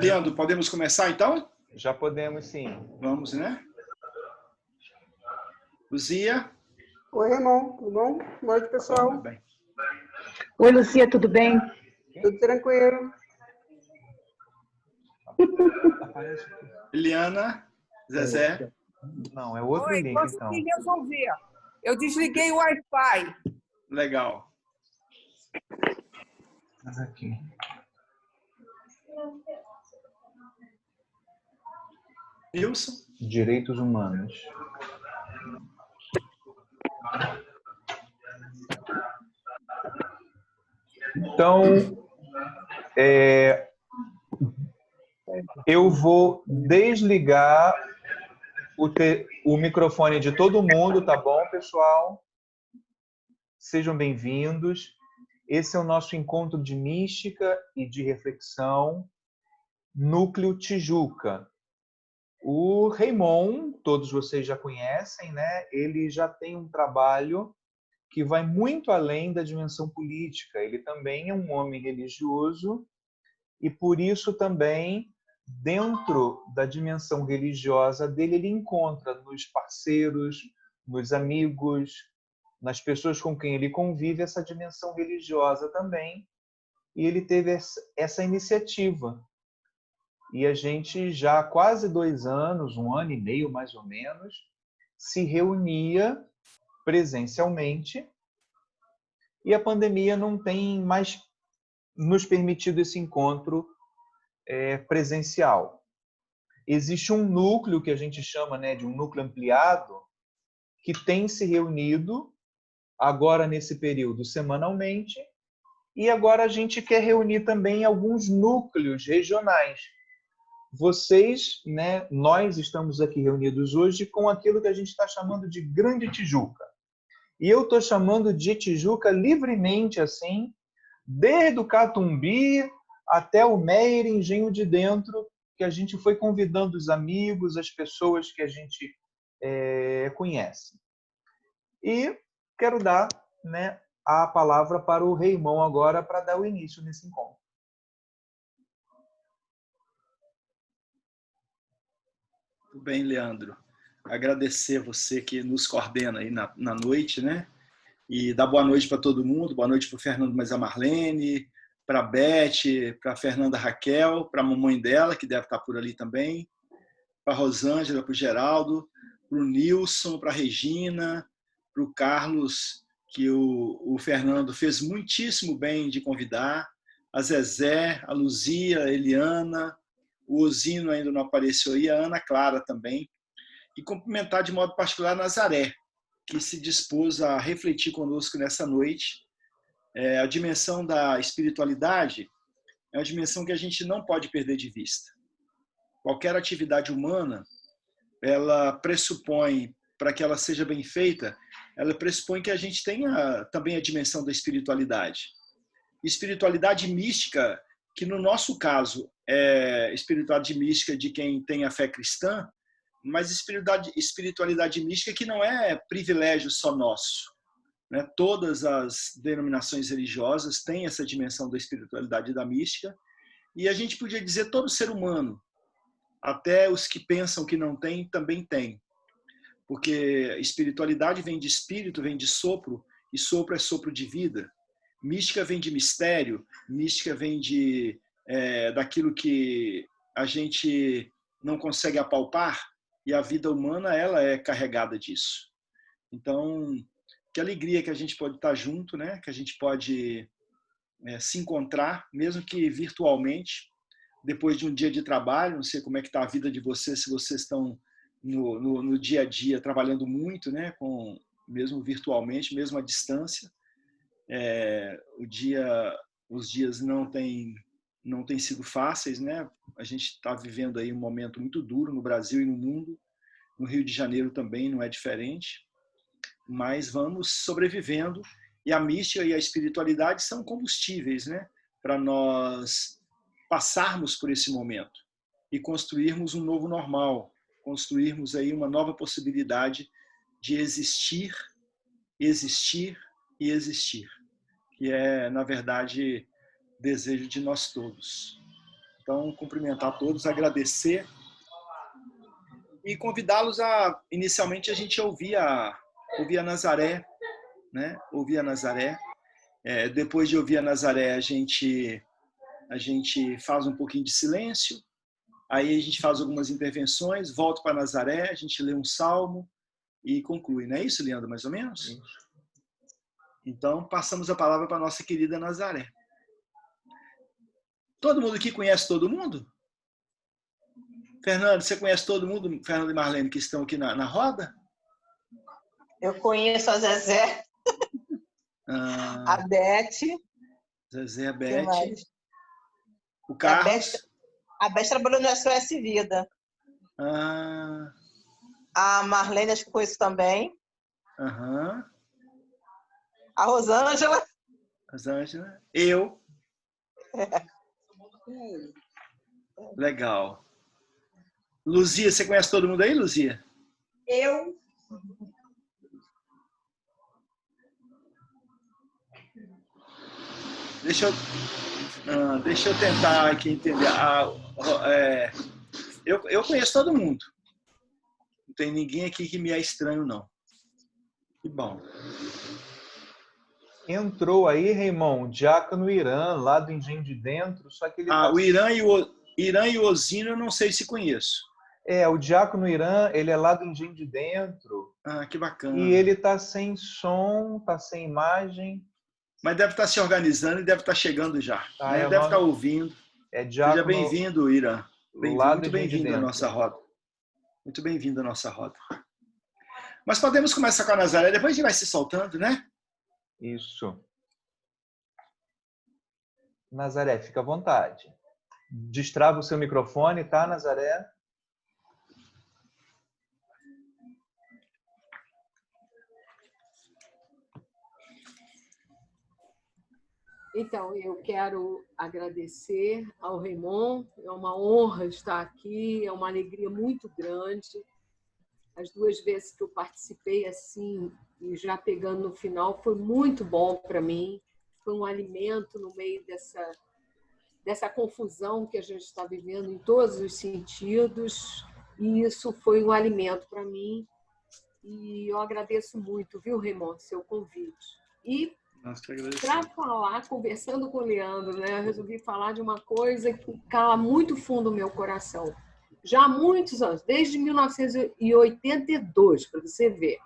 Leandro, podemos começar então? Já podemos, sim. Vamos, né? Luzia? Oi, Ramon, tudo bom? Boa noite, pessoal. Tudo bem. Oi, Lucia, tudo bem? Tudo tranquilo. Eliana? Zezé? Não, é outro Oi, link, consegui então. resolver. Eu desliguei o Wi-Fi. Legal. Mas aqui. Nilson? Direitos humanos. Então, eu vou desligar o microfone de todo mundo, tá bom, pessoal? Sejam bem-vindos. Esse é o nosso encontro de mística e de reflexão, Núcleo Tijuca. O Raymond, todos vocês já conhecem, né? Ele já tem um trabalho que vai muito além da dimensão política. Ele também é um homem religioso e, por isso, também, dentro da dimensão religiosa dele, ele encontra nos parceiros, nos amigos, nas pessoas com quem ele convive, essa dimensão religiosa também. E ele teve essa iniciativa. E a gente já há quase 2 anos, 1 ano e meio mais ou menos, se reunia presencialmente, e a pandemia não tem mais nos permitido esse encontro presencial. Existe um núcleo que a gente chama, né, de um núcleo ampliado, que tem se reunido agora nesse período semanalmente, e agora a gente quer reunir também alguns núcleos regionais. Vocês, né, nós estamos aqui reunidos hoje com aquilo que a gente está chamando de Grande Tijuca. E eu estou chamando de Tijuca livremente, assim, desde o Catumbi até o Meier, Engenho de Dentro, que a gente foi convidando os amigos, as pessoas que a gente conhece. E quero dar, né, a palavra para o Raymond agora para dar o início nesse encontro. Tudo bem, Leandro. Agradecer você que nos coordena aí na noite, né? E dar boa noite para todo mundo. Boa noite para o Fernando, mas a Marlene, para a Beth, para a Fernanda Raquel, para a mamãe dela, que deve estar por ali também, para a Rosângela, para o Geraldo, para o Nilson, para a Regina, para o Carlos, que o Fernando fez muitíssimo bem de convidar, a Zezé, a Luzia, a Eliana, o Osino ainda não apareceu aí, a Ana Clara também, e cumprimentar de modo particular a Nazaré, que se dispôs a refletir conosco nessa noite. A dimensão da espiritualidade é uma dimensão que a gente não pode perder de vista. Qualquer atividade humana, ela pressupõe, para que ela seja bem feita, ela pressupõe que a gente tenha também a dimensão da espiritualidade. Espiritualidade mística, que no nosso caso é espiritualidade mística de quem tem a fé cristã, mas espiritualidade mística que não é privilégio só nosso, né? Todas as denominações religiosas têm essa dimensão da espiritualidade e da mística, e a gente podia dizer todo ser humano, até os que pensam que não tem, também tem. Porque espiritualidade vem de espírito, vem de sopro, e sopro é sopro de vida. Mística vem de mistério, mística vem daquilo que a gente não consegue apalpar, e a vida humana ela é carregada disso. Então, que alegria que a gente pode estar junto, né? Que a gente pode se encontrar, mesmo que virtualmente, depois de um dia de trabalho. Não sei como é que está a vida de vocês, se vocês estão no dia a dia trabalhando muito, né? Mesmo virtualmente, mesmo à distância. Os dias não têm sido fáceis, né? A gente está vivendo aí um momento muito duro no Brasil e no mundo. No Rio de Janeiro também não é diferente. Mas vamos sobrevivendo, e a mística e a espiritualidade são combustíveis, né, para nós passarmos por esse momento e construirmos um novo normal, construirmos aí uma nova possibilidade de existir, existir e existir, que é, na verdade, desejo de nós todos. Então, cumprimentar todos, agradecer e convidá-los a, inicialmente, a gente ouvir a Nazaré, né? Ouvir a Nazaré. Depois de ouvir a Nazaré, a gente faz um pouquinho de silêncio, aí a gente faz algumas intervenções, volta para Nazaré, a gente lê um salmo e conclui. Não é isso, Leandro, mais ou menos? Isso. Então, passamos a palavra para a nossa querida Nazaré. Todo mundo aqui conhece todo mundo? Fernando, você conhece todo mundo, Fernando e Marlene, que estão aqui na roda? Eu conheço a Zezé, a Beth. Zezé, a Quem Beth. mais? O Carlos. A Beth trabalhou no SOS Vida. Ah, A Marlene, acho que conheço também. aham. A Rosângela. Rosângela. Eu. Legal. Luzia, você conhece todo mundo aí, Luzia? Eu. Deixa eu tentar aqui entender. Eu conheço todo mundo. Não tem ninguém aqui que me é estranho, não. Que bom. Entrou aí, Raimon, o diácono Irã, lá do Engenho de Dentro, só que ele tá... O Irã e o Osino eu não sei se conheço. O diácono Irã, ele é lá do Engenho de Dentro. Que bacana. E ele tá sem som, tá sem imagem. Mas deve estar se organizando e deve estar chegando já. Né? Deve estar ouvindo. Diácono... Seja bem-vindo, Irã. Muito bem-vindo à nossa roda. Muito bem-vindo à nossa roda. Mas podemos começar com a Nazaré, depois a gente vai se soltando, né? Isso. Nazaré, fica à vontade. Destrava o seu microfone, tá, Nazaré? Então, eu quero agradecer ao Raimon, é uma honra estar aqui, é uma alegria muito grande. As 2 vezes que eu participei assim, e já pegando no final, foi muito bom para mim, foi um alimento no meio dessa confusão que a gente está vivendo em todos os sentidos, e isso foi um alimento para mim, e eu agradeço muito, viu, Raimon, seu convite. E para falar, conversando com o Leandro, né, eu resolvi falar de uma coisa que cala muito fundo no meu coração. Já há muitos anos, desde 1982, para você ver,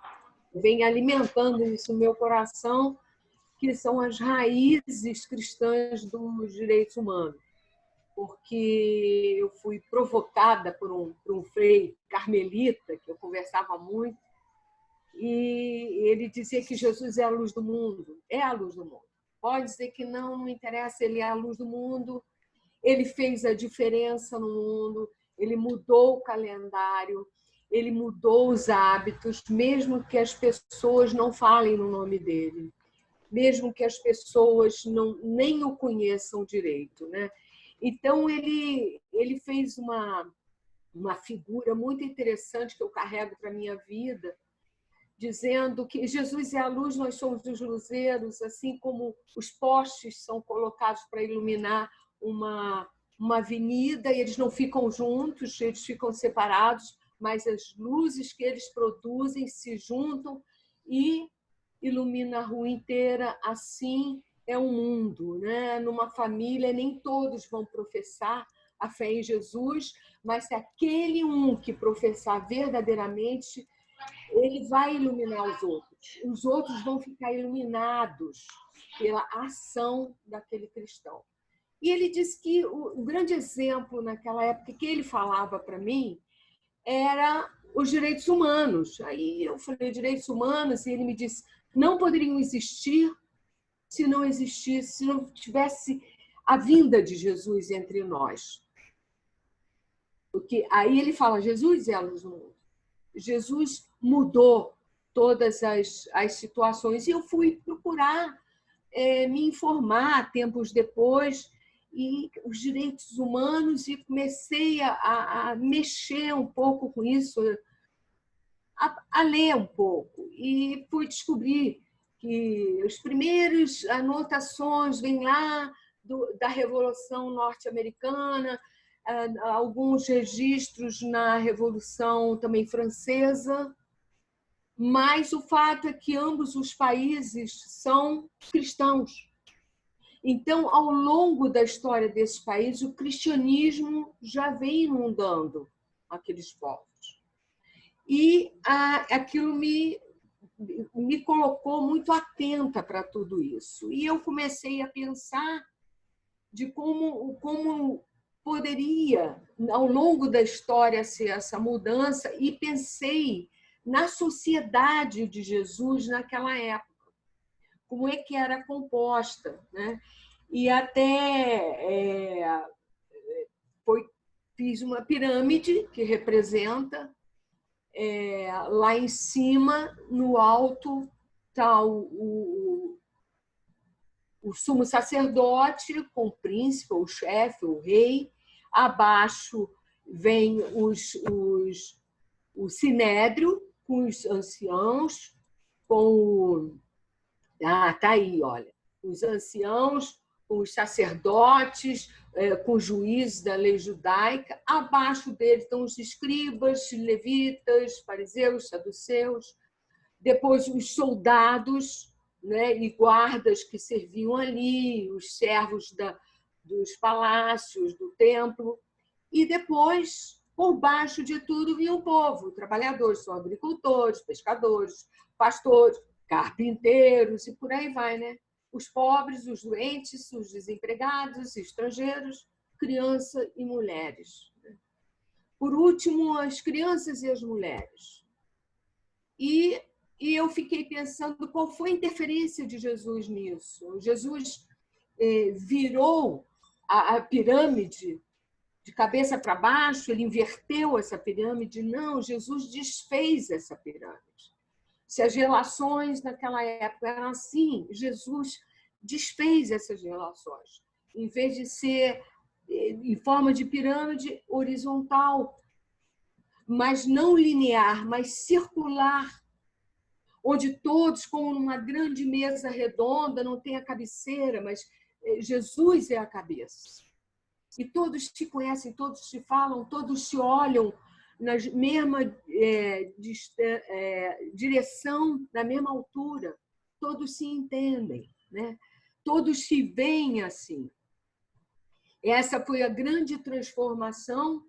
vem alimentando isso no meu coração, que são as raízes cristãs dos direitos humanos. Porque eu fui provocada por um frei carmelita, que eu conversava muito, e ele dizia que Jesus é a luz do mundo. É a luz do mundo. Pode dizer que não interessa, ele é a luz do mundo. Ele fez a diferença no mundo, ele mudou o calendário, ele mudou os hábitos, mesmo que as pessoas não falem no nome dele, mesmo que as pessoas nem o conheçam direito, né? Então, ele fez uma figura muito interessante que eu carrego para a minha vida, dizendo que Jesus é a luz, nós somos os luzeiros, assim como os postes são colocados para iluminar uma avenida, e eles não ficam juntos, eles ficam separados, mas as luzes que eles produzem se juntam e ilumina a rua inteira. Assim é o mundo, né? Numa família, nem todos vão professar a fé em Jesus, mas se aquele que professar verdadeiramente, ele vai iluminar os outros vão ficar iluminados pela ação daquele cristão. E ele disse que o grande exemplo naquela época que ele falava para mim era os direitos humanos. Aí eu falei, direitos humanos, e ele me disse, não poderiam existir se não tivesse a vinda de Jesus entre nós. Porque aí ele fala, Jesus é a luz do mundo. Jesus mudou todas as situações. E eu fui procurar me informar tempos depois e os direitos humanos, e comecei a mexer um pouco com isso, a ler um pouco. E fui descobrir que as primeiras anotações vêm lá da Revolução Norte-Americana, alguns registros na Revolução também Francesa, mas o fato é que ambos os países são cristãos. Então, ao longo da história desses países, o cristianismo já vem inundando aqueles povos. E aquilo me colocou muito atenta para tudo isso. E eu comecei a pensar de como poderia, ao longo da história, ser essa mudança, e pensei na sociedade de Jesus naquela época, como é que era composta, né? E até fiz uma pirâmide que representa, lá em cima, no alto, está o sumo sacerdote com o príncipe, o chefe, o rei. Abaixo vem o sinédrio, com os anciãos, com tá aí, olha. Os anciãos, os sacerdotes, com os juízes da lei judaica. Abaixo deles estão os escribas, levitas, fariseus, saduceus. Depois os soldados, né, e guardas que serviam ali, os servos dos palácios, do templo. E depois, por baixo de tudo, vinha o povo. Trabalhadores, são agricultores, pescadores, pastores, carpinteiros e por aí vai, né? Os pobres, os doentes, os desempregados, estrangeiros, crianças e mulheres. Por último, as crianças e as mulheres. E eu fiquei pensando qual foi a interferência de Jesus nisso. Jesus virou a pirâmide de cabeça para baixo, ele inverteu essa pirâmide. Não, Jesus desfez essa pirâmide. Se as relações naquela época eram assim, Jesus desfez essas relações. Em vez de ser em forma de pirâmide horizontal, mas não linear, mas circular, onde todos, como numa grande mesa redonda, não tem a cabeceira, mas Jesus é a cabeça. E todos te conhecem, todos te falam, todos te olham na mesma direção, na mesma altura. Todos se entendem, né? Todos se veem assim. Essa foi a grande transformação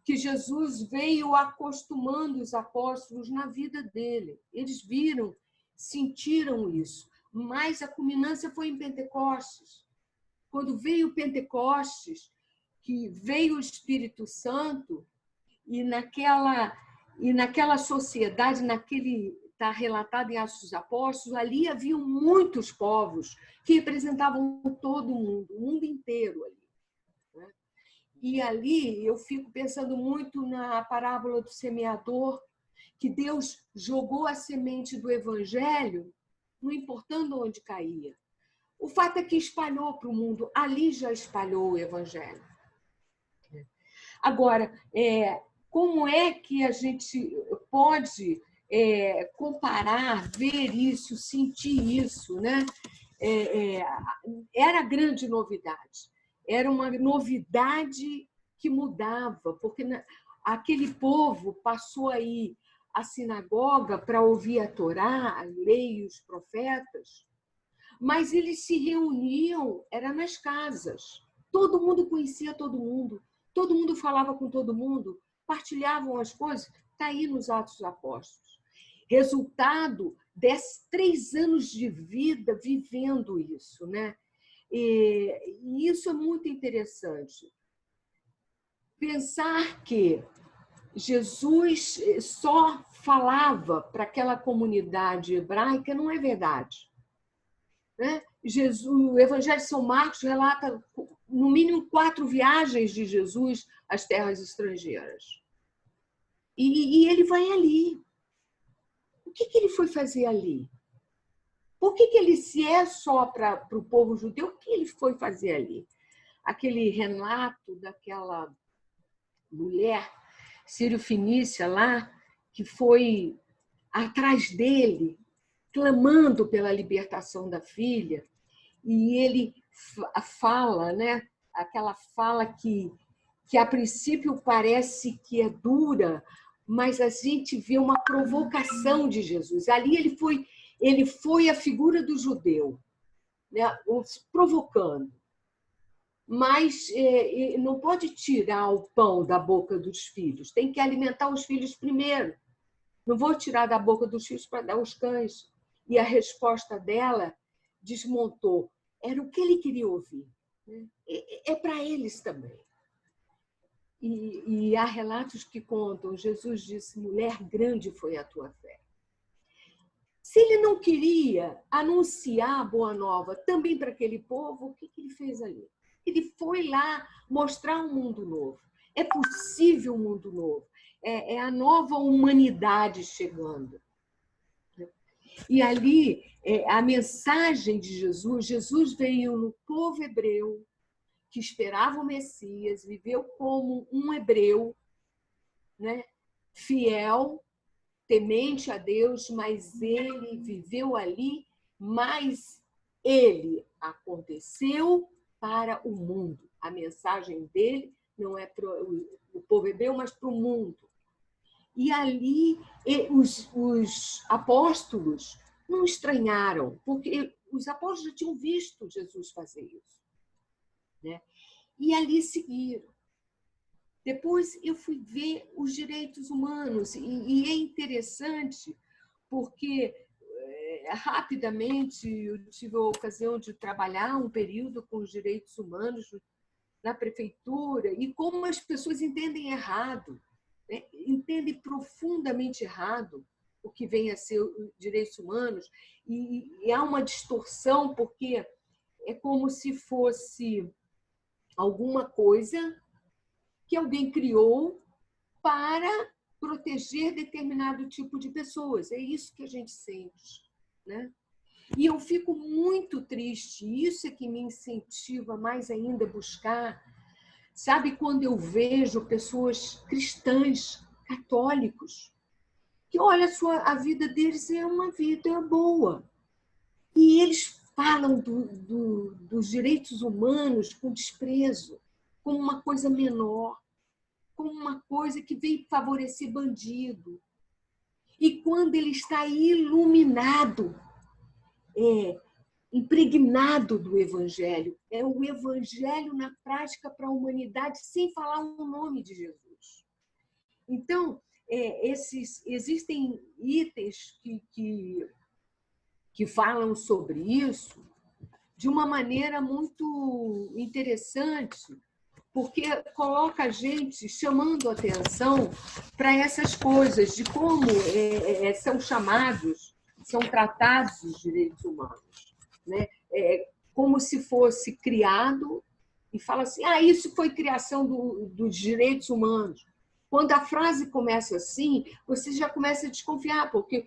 que Jesus veio acostumando os apóstolos na vida dele. Eles viram, sentiram isso. Mas a culminância foi em Pentecostes. Quando veio Pentecostes, que veio o Espírito Santo, e naquela sociedade, está relatado em Atos dos Apóstolos, ali haviam muitos povos que representavam todo mundo, o mundo inteiro ali. Né? E ali eu fico pensando muito na parábola do semeador, que Deus jogou a semente do Evangelho, não importando onde caía. O fato é que espalhou para o mundo, ali já espalhou o Evangelho. Agora, como é que a gente pode comparar, ver isso, sentir isso, né? Era grande novidade. Era uma novidade que mudava, porque aquele povo passou aí à sinagoga para ouvir a Torá, a lei e os profetas, mas eles se reuniam, era nas casas. Todo mundo conhecia todo mundo falava com todo mundo, partilhavam as coisas. Está aí nos Atos dos Apóstolos. Resultado desses 3 anos de vida vivendo isso, né? E isso é muito interessante. Pensar que Jesus só falava para aquela comunidade hebraica não é verdade. Né? O Evangelho de São Marcos relata, no mínimo, 4 viagens de Jesus às terras estrangeiras. E ele vai ali. O que ele foi fazer ali? Por que ele, se é só para o povo judeu, o que ele foi fazer ali? Aquele relato daquela mulher sírio-fenícia lá, que foi atrás dele, clamando pela libertação da filha, e ele fala, né? Aquela fala que a princípio parece que é dura, mas a gente vê uma provocação de Jesus. Ali ele foi a figura do judeu, né? Provocando. Mas não pode tirar o pão da boca dos filhos, tem que alimentar os filhos primeiro. Não vou tirar da boca dos filhos para dar aos cães. E a resposta dela desmontou. Era o que ele queria ouvir. É para eles também. E há relatos que contam, Jesus disse, mulher, grande foi a tua fé. Se ele não queria anunciar a boa nova também para aquele povo, o que ele fez ali? Ele foi lá mostrar um mundo novo. É possível um mundo novo. É a nova humanidade chegando. E ali, a mensagem de Jesus veio no povo hebreu, que esperava o Messias, viveu como um hebreu, né? Fiel, temente a Deus, mas ele viveu ali, mas ele aconteceu para o mundo. A mensagem dele não é para o povo hebreu, mas para o mundo. E ali os apóstolos não estranharam, porque os apóstolos já tinham visto Jesus fazer isso, né? E ali seguiram. Depois eu fui ver os direitos humanos, e é interessante porque rapidamente eu tive a ocasião de trabalhar um período com os direitos humanos na prefeitura, e como as pessoas entendem errado, né? Entendem profundamente errado o que vem a ser os direitos humanos, e há uma distorção, porque é como se fosse alguma coisa que alguém criou para proteger determinado tipo de pessoas. É isso que a gente sente, né? E eu fico muito triste, isso é que me incentiva mais ainda a buscar. Sabe, quando eu vejo pessoas cristãs, católicos, que, olha, a vida deles é uma vida boa. E eles falam dos direitos humanos com desprezo, como uma coisa menor, como uma coisa que veio favorecer bandido. E quando ele está iluminado, impregnado do Evangelho, é o Evangelho na prática para a humanidade, sem falar o nome de Jesus. Então, existem itens que falam sobre isso de uma maneira muito interessante, porque coloca a gente chamando atenção para essas coisas, de como são chamados, são tratados os direitos humanos, né? Como se fosse criado, e fala assim, isso foi criação dos direitos humanos. Quando a frase começa assim, você já começa a desconfiar, porque,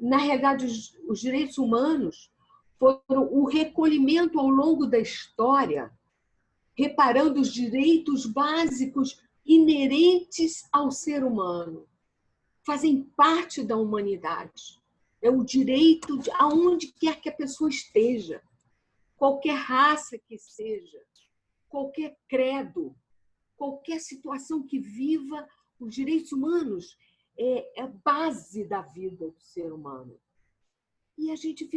na realidade, os direitos humanos foram o recolhimento ao longo da história, reparando os direitos básicos inerentes ao ser humano. Fazem parte da humanidade. É o direito de aonde quer que a pessoa esteja, qualquer raça que seja, qualquer credo, qualquer situação que viva, os direitos humanos é a base da vida do ser humano. E a gente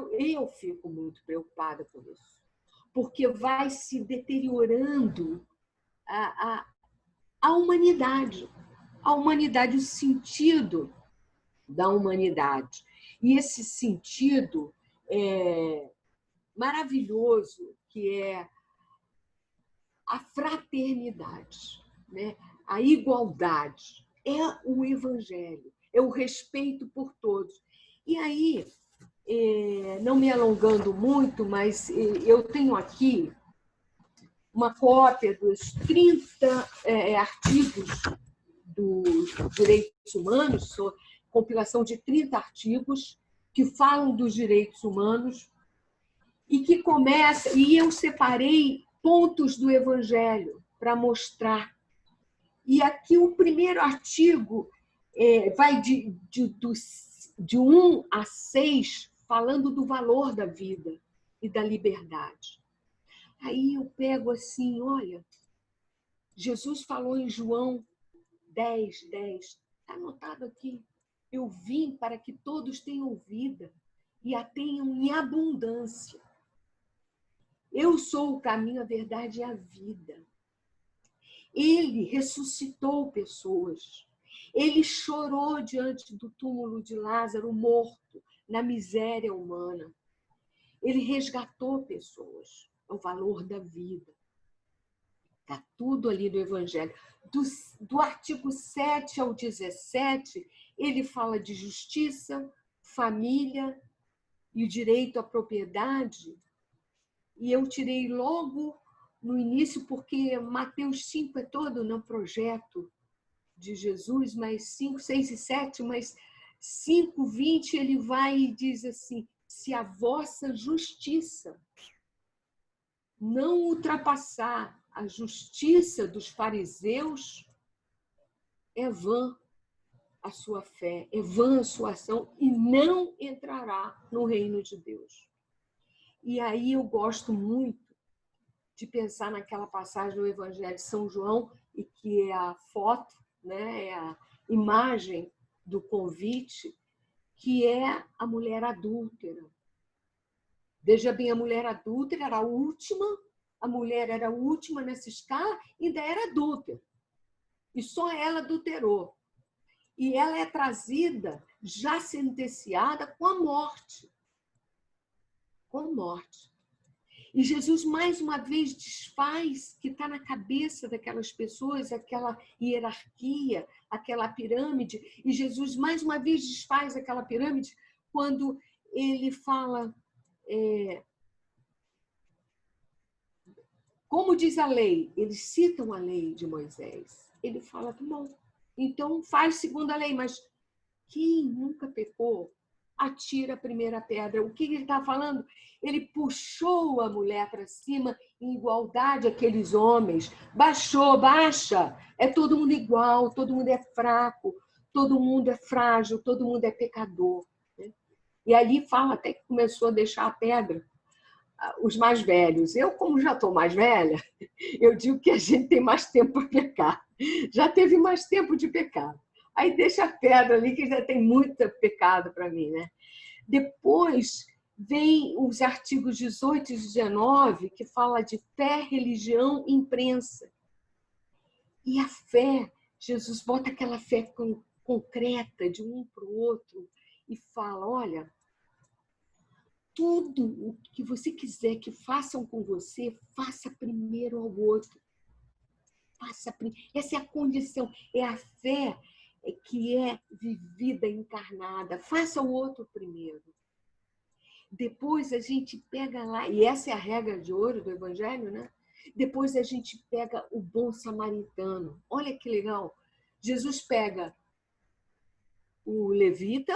eu fico muito preocupada com isso, porque vai se deteriorando a humanidade, o sentido da humanidade. E esse sentido maravilhoso que é a fraternidade, né? A igualdade, é o Evangelho, é o respeito por todos. E aí, não me alongando muito, mas eu tenho aqui uma cópia dos 30 artigos dos direitos humanos, compilação de 30 artigos que falam dos direitos humanos e que começa, e eu separei pontos do Evangelho para mostrar. E aqui o primeiro artigo vai de 1 a 6, falando do valor da vida e da liberdade. Aí eu pego assim, olha, Jesus falou em João 10, 10. Está anotado aqui. Eu vim para que todos tenham vida e a tenham em abundância. Eu sou o caminho, a verdade e a vida. Ele ressuscitou pessoas. Ele chorou diante do túmulo de Lázaro, morto, na miséria humana. Ele resgatou pessoas. É o valor da vida. Está tudo ali no Evangelho. Do artigo 7 ao 17, ele fala de justiça, família e o direito à propriedade. E eu tirei logo no início, porque Mateus 5 é todo no projeto de Jesus, mas 5, 6 e 7, mas 5, 20, ele vai e diz assim, se a vossa justiça não ultrapassar a justiça dos fariseus, é vã a sua fé, é vã a sua ação e não entrará no reino de Deus. E aí eu gosto muito de pensar naquela passagem do Evangelho de São João, e que é a foto, né, é a imagem do convite, que é a mulher adúltera. Veja bem, a mulher adúltera era a última, a mulher era a última nessa escala e ainda era adúltera. E só ela adulterou. E ela é trazida já sentenciada com a morte. Com a morte. E Jesus, mais uma vez, desfaz que está na cabeça daquelas pessoas, aquela hierarquia, aquela pirâmide. E Jesus, mais uma vez, desfaz aquela pirâmide quando ele fala... como diz a lei, eles citam a lei de Moisés. Ele fala, tá bom, então faz segundo a lei, mas quem nunca pecou, atira a primeira pedra. O que ele está falando? Ele puxou a mulher para cima em igualdade àqueles homens. Baixou, baixa. É todo mundo igual, todo mundo é fraco, todo mundo é frágil, todo mundo é pecador. E ali fala até que começou a deixar a pedra os mais velhos. Eu, como já estou mais velha, eu digo que a gente tem mais tempo para pecar. Já teve mais tempo de pecar. Aí deixa a pedra ali, que já tem muito pecado para mim, né? Depois vem os artigos 18 e 19, que fala de fé, religião e imprensa. E a fé, Jesus bota aquela fé concreta de um para o outro e fala, olha, tudo o que você quiser que façam com você, faça primeiro ao outro. Essa é a condição, é a fé que é vivida, encarnada. Faça o outro primeiro. Depois a gente pega lá, e essa é a regra de ouro do Evangelho, né? Depois a gente pega o bom samaritano. Olha que legal. Jesus pega o levita,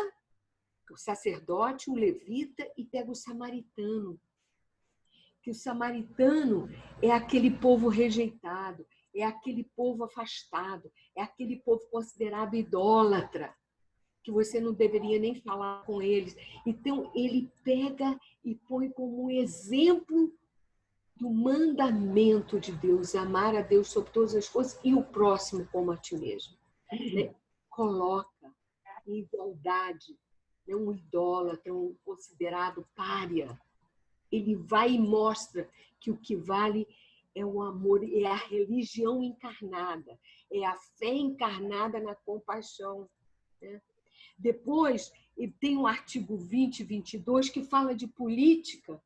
o sacerdote, o levita, e pega o samaritano. Que o samaritano é aquele povo rejeitado, é aquele povo afastado, é aquele povo considerado idólatra, que você não deveria nem falar com eles. Então, ele pega e põe como exemplo do mandamento de Deus, amar a Deus sobre todas as coisas e o próximo como a ti mesmo. Né? Coloca em igualdade, né? Um idólatra, um considerado pária. Ele vai e mostra que o que vale é o amor, é a religião encarnada, é a fé encarnada na compaixão. Né? Depois, tem o artigo 20 e 22 que fala de política,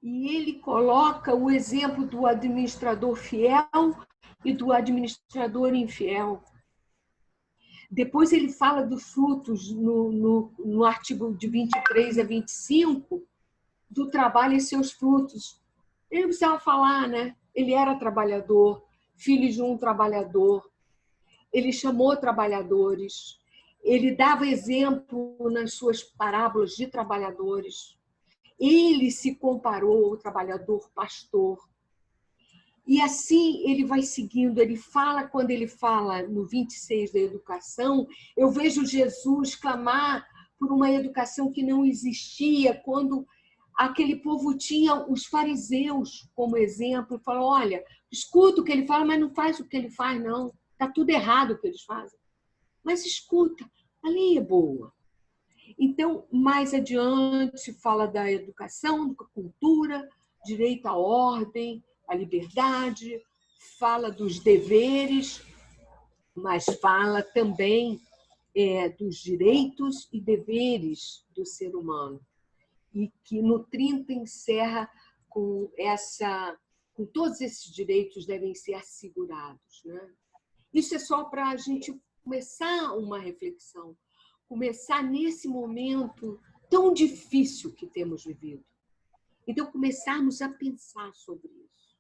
e ele coloca o exemplo do administrador fiel e do administrador infiel. Depois ele fala dos frutos no artigo de 23 a 25, do trabalho e seus frutos. Ele não precisava falar, né? Ele era trabalhador, filho de um trabalhador. Ele chamou trabalhadores. Ele dava exemplo nas suas parábolas de trabalhadores. Ele se comparou ao trabalhador pastor. E assim ele vai seguindo. Ele fala, quando ele fala no 26 da educação, eu vejo Jesus clamar por uma educação que não existia, quando aquele povo tinha os fariseus como exemplo, e falou, olha, escuta o que ele fala, mas não faz o que ele faz, não. Está tudo errado o que eles fazem. Mas escuta, a lei é boa. Então, mais adiante, fala da educação, da cultura, direito à ordem, à liberdade, fala dos deveres, mas fala também dos direitos e deveres do ser humano. E que no 30 encerra com todos esses direitos devem ser assegurados, né? Isso é só para a gente começar uma reflexão, começar nesse momento tão difícil que temos vivido. Então, começarmos a pensar sobre isso.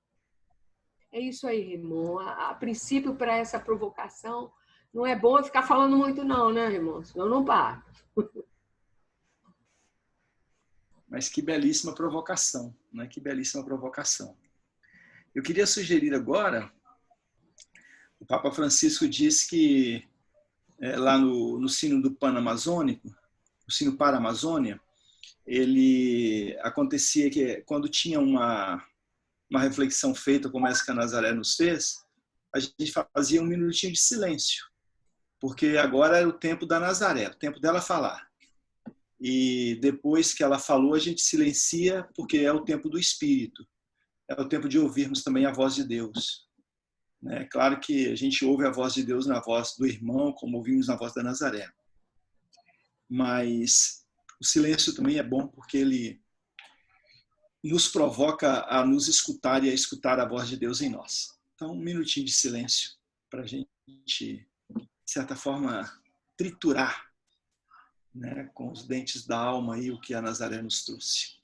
É isso aí, Raymond. A princípio, para essa provocação, não é bom ficar falando muito não, né, Raymond? Senão não para. Mas que belíssima provocação, né? Que belíssima provocação. Eu queria sugerir agora, o Papa Francisco diz que lá no Sino do Pan-Amazônico, o Sino para a Amazônia, ele acontecia que quando tinha uma reflexão feita como essa que a Nazaré nos fez, a gente fazia um minutinho de silêncio, porque agora era o tempo da Nazaré, o tempo dela falar. E depois que ela falou, a gente silencia, porque é o tempo do Espírito, é o tempo de ouvirmos também a voz de Deus. É claro que a gente ouve a voz de Deus na voz do irmão, como ouvimos na voz da Nazaré. Mas o silêncio também é bom porque ele nos provoca a nos escutar e a escutar a voz de Deus em nós. Então, um minutinho de silêncio para a gente, de certa forma, triturar, né, com os dentes da alma aí o que a Nazaré nos trouxe.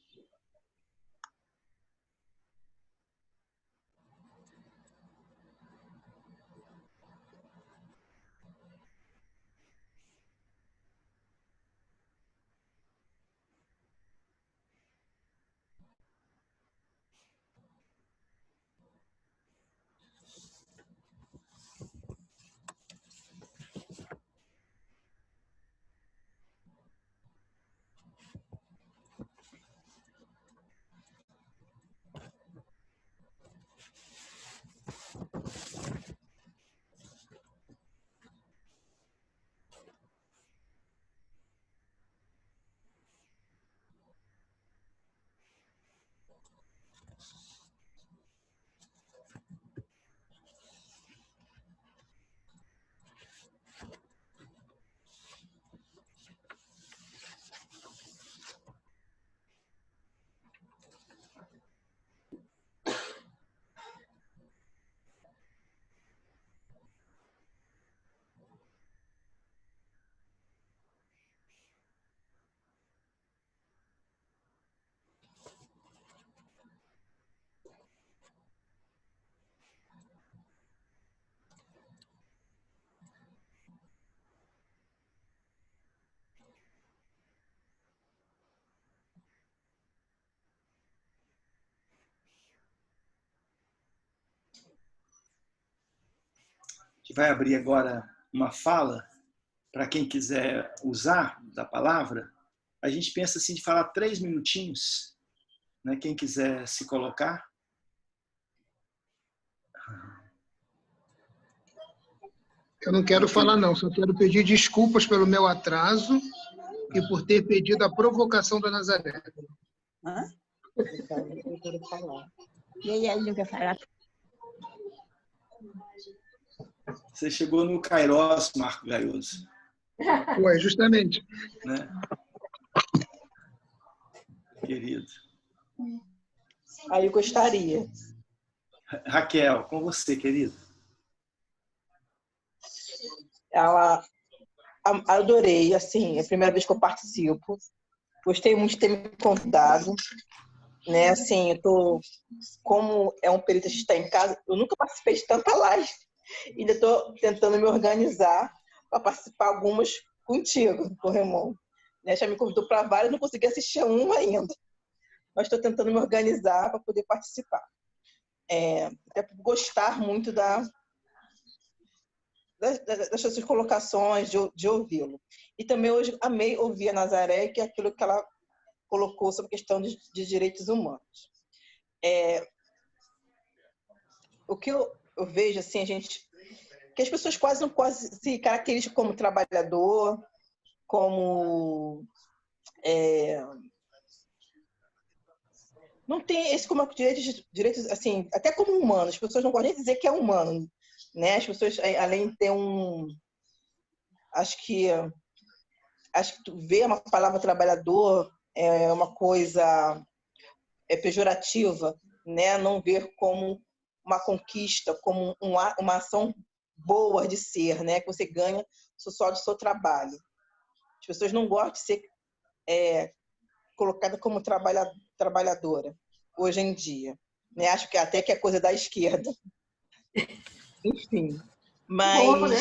A gente vai abrir agora uma fala para quem quiser usar da palavra. A gente pensa assim de falar 3 minutinhos, né? Quem quiser se colocar. Eu não quero falar não, só quero pedir desculpas pelo meu atraso e por ter pedido a provocação da Nazaré. Hã? Eu quero falar. E aí, ele não quer falar? Você chegou no Kairos, Marco Gaioso. Ué, justamente. Né? Querido. Aí eu gostaria. Raquel, com você, querido. Adorei, assim, é a primeira vez que eu participo. Gostei muito de ter me convidado. Né? Assim, como é um período que a gente está em casa, eu nunca participei de tanta live. Ainda estou tentando me organizar para participar algumas contigo, com o Raymond. Né? Já me convidou para várias, não consegui assistir a uma ainda. Mas estou tentando me organizar para poder participar. Até por gostar muito das suas colocações, de ouvi-lo. E também hoje amei ouvir a Nazaré, que é aquilo que ela colocou sobre a questão de direitos humanos. O que eu vejo, assim, que as pessoas quase se caracterizam como trabalhador, como... não tem esse como direitos, assim, até como humano. As pessoas não podem dizer que é humano, né? As pessoas, além de ter Acho que tu vê uma palavra trabalhador é uma coisa pejorativa, né? Não ver como uma conquista, como uma ação boa de ser, né? Que você ganha só do seu trabalho. As pessoas não gostam de ser colocada como trabalhadora hoje em dia, né? Acho que até que é coisa da esquerda. Enfim, Bom, né?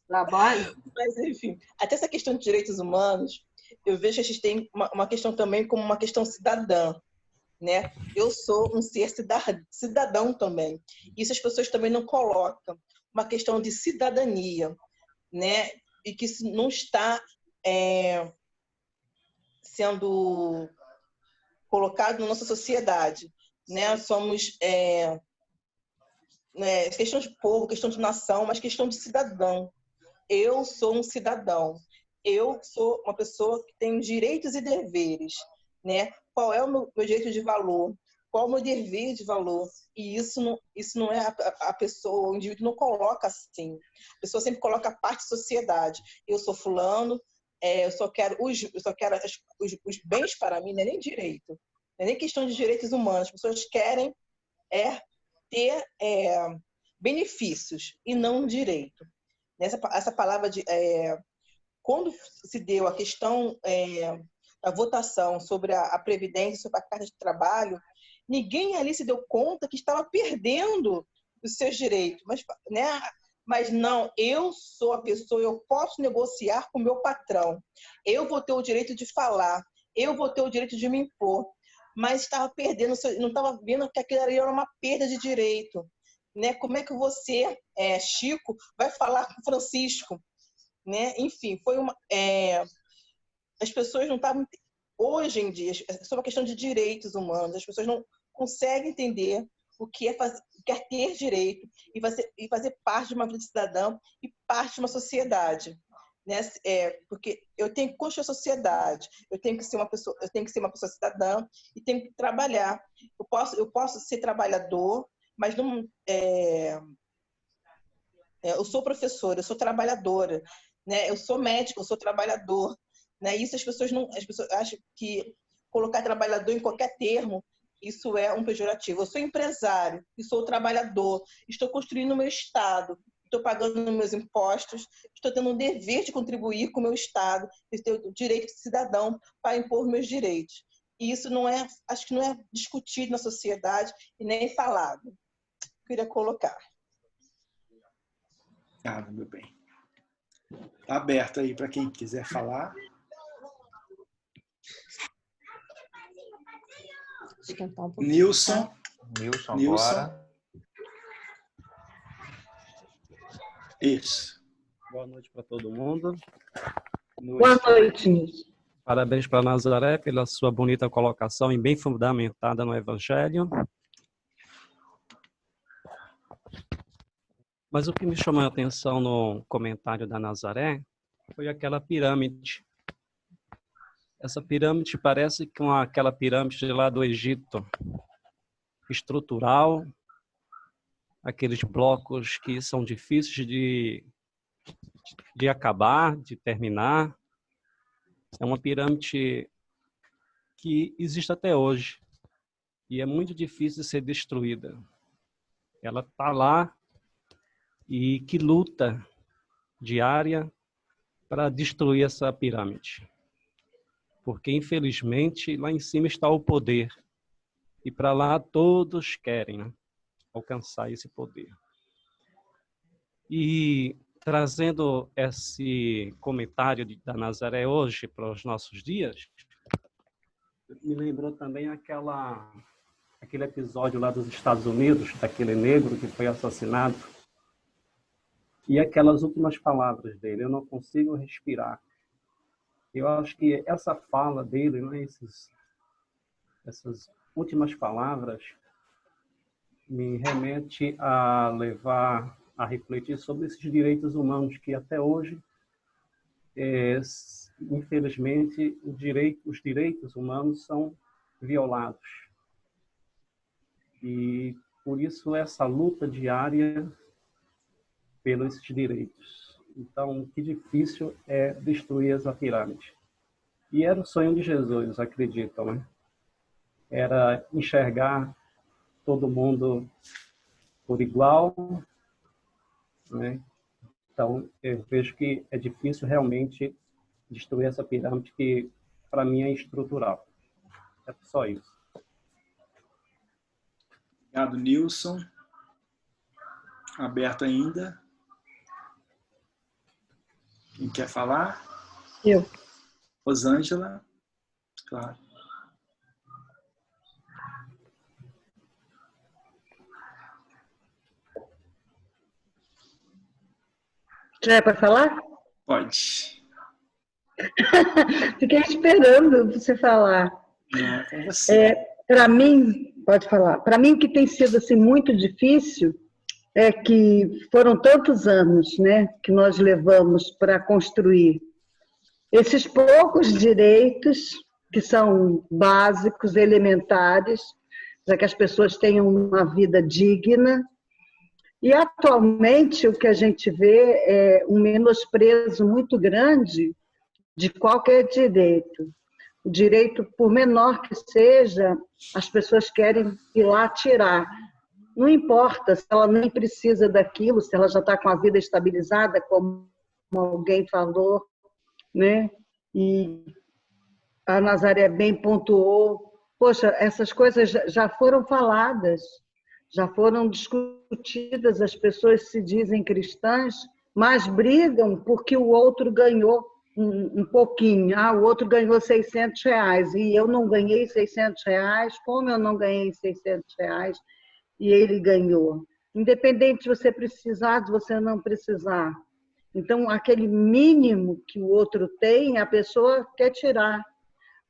Trabalho. Mas, enfim, até essa questão de direitos humanos, eu vejo que a gente tem uma questão também como uma questão cidadã, né? Eu sou um ser cidadão também. Isso as pessoas também não colocam. Uma questão de cidadania, né? E que isso não está sendo colocado na nossa sociedade, né? Somos questão de povo, questão de nação, mas questão de cidadão. Eu sou um cidadão. Eu sou uma pessoa que tem direitos e deveres, né? Qual é o meu direito de valor? Qual é o meu dever de valor? E isso não é a pessoa, o indivíduo não coloca assim. A pessoa sempre coloca a parte da sociedade. Eu sou fulano, eu só quero os bens para mim, não é nem direito. Não é nem questão de direitos humanos. As pessoas querem ter benefícios e não direito. Essa palavra quando se deu a questão da votação sobre a Previdência, sobre a carta de trabalho, ninguém ali se deu conta que estava perdendo os seus direitos. Mas não, eu sou a pessoa, eu posso negociar com o meu patrão. Eu vou ter o direito de falar, eu vou ter o direito de me impor. Mas estava perdendo, não estava vendo que aquilo ali era uma perda de direito. Né? Como é que você, Chico, vai falar com Francisco? Né? Enfim, as pessoas não estavam... Hoje em dia, sobre a questão de direitos humanos, as pessoas não conseguem entender o que é ter direito e fazer parte de uma vida cidadã e parte de uma sociedade. Né? Porque eu tenho que construir a sociedade, eu tenho que ser uma pessoa cidadã e tenho que trabalhar. Eu posso ser trabalhador, mas não... eu sou professora, eu sou trabalhadora, né? Eu sou médica, eu sou trabalhador, né? Isso as pessoas acham que colocar trabalhador em qualquer termo, isso é um pejorativo. Eu sou empresário e sou trabalhador, estou construindo o meu Estado, estou pagando meus impostos, estou tendo o dever de contribuir com o meu Estado, de ter o direito de cidadão para impor meus direitos. E isso acho que não é discutido na sociedade e nem falado. Queria colocar. Obrigado, meu bem. Está aberto aí para quem quiser falar. Nilson. Nilson, agora. Isso. Boa noite para todo mundo. Boa noite. Parabéns para Nazaré pela sua bonita colocação e bem fundamentada no Evangelho. Mas o que me chamou a atenção no comentário da Nazaré foi aquela pirâmide. Essa pirâmide parece com aquela pirâmide lá do Egito, estrutural, aqueles blocos que são difíceis de acabar, de terminar. É uma pirâmide que existe até hoje e é muito difícil de ser destruída. Ela está lá e que luta diária para destruir essa pirâmide. Porque, infelizmente, lá em cima está o poder. E para lá todos querem, né, alcançar esse poder. E trazendo esse comentário da Nazaré hoje para os nossos dias, me lembrou também aquele episódio lá dos Estados Unidos, daquele negro que foi assassinado. E aquelas últimas palavras dele: eu não consigo respirar. Eu acho que essa fala dele, né, essas últimas palavras, me remete a levar a refletir sobre esses direitos humanos que até hoje, infelizmente, os direitos humanos são violados. E por isso essa luta diária pelos direitos. Então, que difícil é destruir essa pirâmide. E era o sonho de Jesus, acreditam, né? Era enxergar todo mundo por igual, né? Então, eu vejo que é difícil realmente destruir essa pirâmide que, para mim, é estrutural. É só isso. Obrigado, Nilson. Aberto ainda. Quem quer falar? Eu. Rosângela. Claro. Já é para falar? Pode. Fiquei esperando você falar. Não, com você. Para mim, pode falar. Para mim, o que tem sido assim, muito difícil é que foram tantos anos, né, que nós levamos para construir esses poucos direitos que são básicos, elementares, para que as pessoas tenham uma vida digna. E, atualmente, o que a gente vê é um menosprezo muito grande de qualquer direito. O direito, por menor que seja, as pessoas querem ir lá tirar. Não importa se ela nem precisa daquilo, se ela já está com a vida estabilizada, como alguém falou, né? E a Nazaré bem pontuou. Poxa, essas coisas já foram faladas, já foram discutidas, as pessoas se dizem cristãs, mas brigam porque o outro ganhou um pouquinho. O outro ganhou R$600 e eu não ganhei R$600, como eu não ganhei R$600 e ele ganhou? Independente de você precisar, de você não precisar. Então, aquele mínimo que o outro tem, a pessoa quer tirar.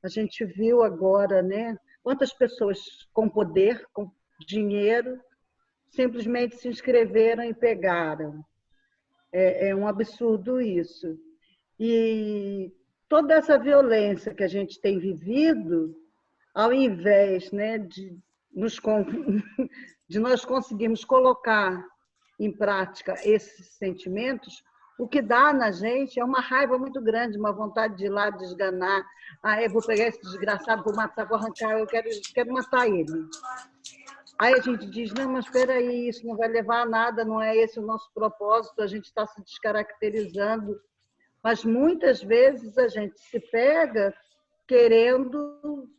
A gente viu agora, né? Quantas pessoas com poder, com dinheiro, simplesmente se inscreveram e pegaram. É um absurdo isso. E toda essa violência que a gente tem vivido, ao invés, né, de nós conseguirmos colocar em prática esses sentimentos, o que dá na gente é uma raiva muito grande, uma vontade de ir lá desganar. Eu vou pegar esse desgraçado, vou matar, vou arrancar, eu quero matar ele. Aí a gente diz, não, mas espera aí, isso não vai levar a nada, não é esse o nosso propósito, a gente está se descaracterizando. Mas muitas vezes a gente se pega querendo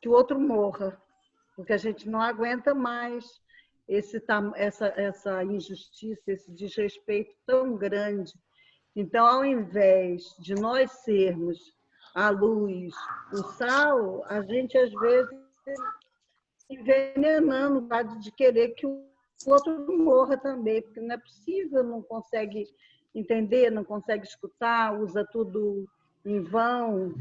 que o outro morra, porque a gente não aguenta mais essa injustiça, esse desrespeito tão grande. Então, ao invés de nós sermos a luz, o sal, a gente, às vezes, envenenando de querer que o outro morra também, porque não é possível, não consegue entender, não consegue escutar, usa tudo em vão.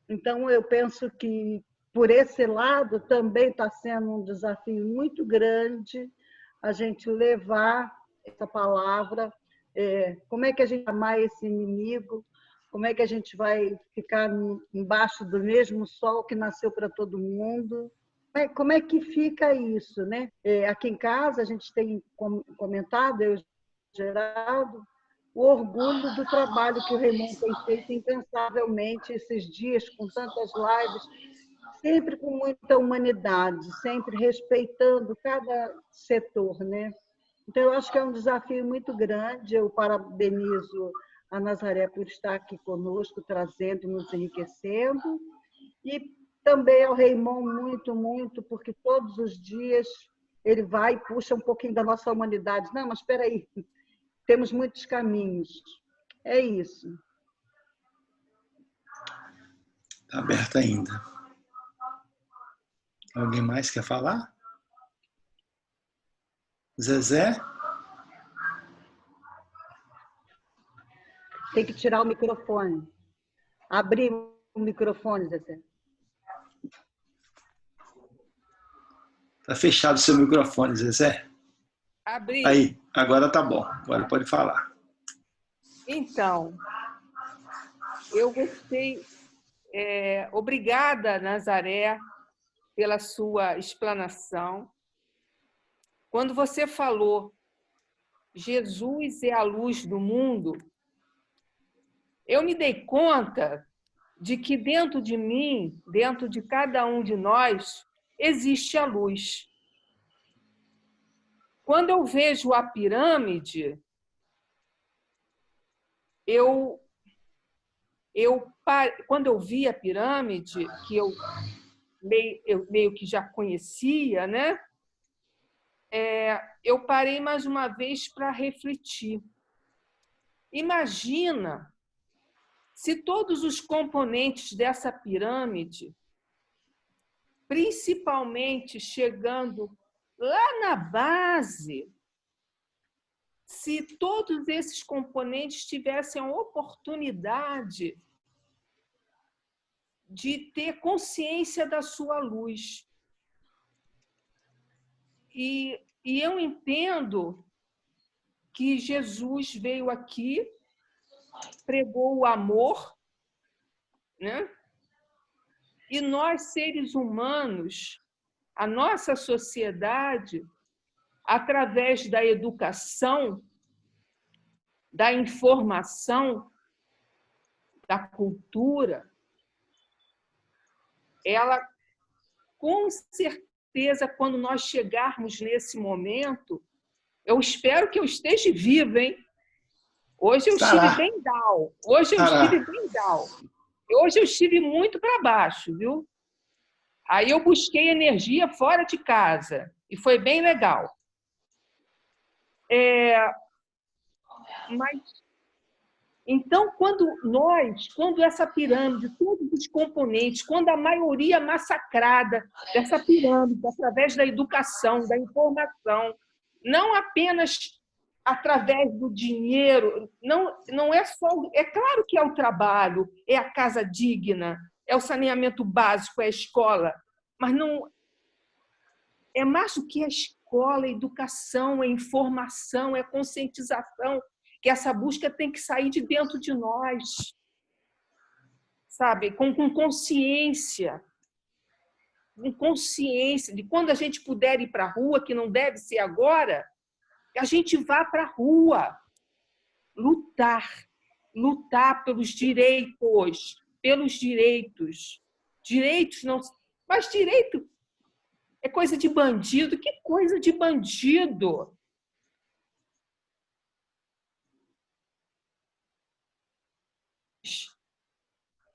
Então, eu penso que, por esse lado, também está sendo um desafio muito grande a gente levar essa palavra. Como é que a gente vai amar esse inimigo? Como é que a gente vai ficar embaixo do mesmo sol que nasceu para todo mundo? Como é que fica isso, né? Aqui em casa, a gente tem comentado, eu e o Geraldo, o orgulho do trabalho que o Raimundo tem feito incansavelmente esses dias, com tantas lives, sempre com muita humanidade, sempre respeitando cada setor, né? Então, eu acho que é um desafio muito grande. Eu parabenizo a Nazaré por estar aqui conosco, trazendo, nos enriquecendo, e também ao Raimundo muito, muito, porque todos os dias ele vai e puxa um pouquinho da nossa humanidade. Não, mas espera aí, temos muitos caminhos. É isso. Está aberto ainda. Alguém mais quer falar? Zezé? Tem que tirar o microfone. abrir o microfone, Zezé. Está fechado o seu microfone, Zezé. Abri. Aí, agora tá bom. Agora pode falar. Então, eu gostei. Obrigada, Nazaré, pela sua explanação. Quando você falou Jesus é a luz do mundo, eu me dei conta de que dentro de mim, dentro de cada um de nós, existe a luz. Quando eu vejo a pirâmide, quando eu vi a pirâmide, que eu meio que já conhecia, né? Eu parei mais uma vez para refletir. Imagina se todos os componentes dessa pirâmide, principalmente chegando lá na base, se todos esses componentes tivessem a oportunidade de ter consciência da sua luz. E eu entendo que Jesus veio aqui, pregou o amor, né? E nós, seres humanos, a nossa sociedade, através da educação, da informação, da cultura, ela, com certeza, quando nós chegarmos nesse momento, eu espero que eu esteja viva, hein? Hoje eu estive bem down. Hoje eu estive muito para baixo, viu? Aí eu busquei energia fora de casa e foi bem legal. Mas então, quando essa pirâmide, todos os componentes, quando a maioria massacrada dessa pirâmide, através da educação, da informação, não apenas através do dinheiro, não é só... É claro que é o trabalho, é a casa digna, é o saneamento básico, é a escola, mas não é mais do que a escola, é a educação, é a informação, é a conscientização, que essa busca tem que sair de dentro de nós, sabe? Com consciência. Com consciência de quando a gente puder ir para a rua, que não deve ser agora, a gente vá para a rua lutar pelos direitos, Direitos não... Mas direito é coisa de bandido. Que coisa de bandido?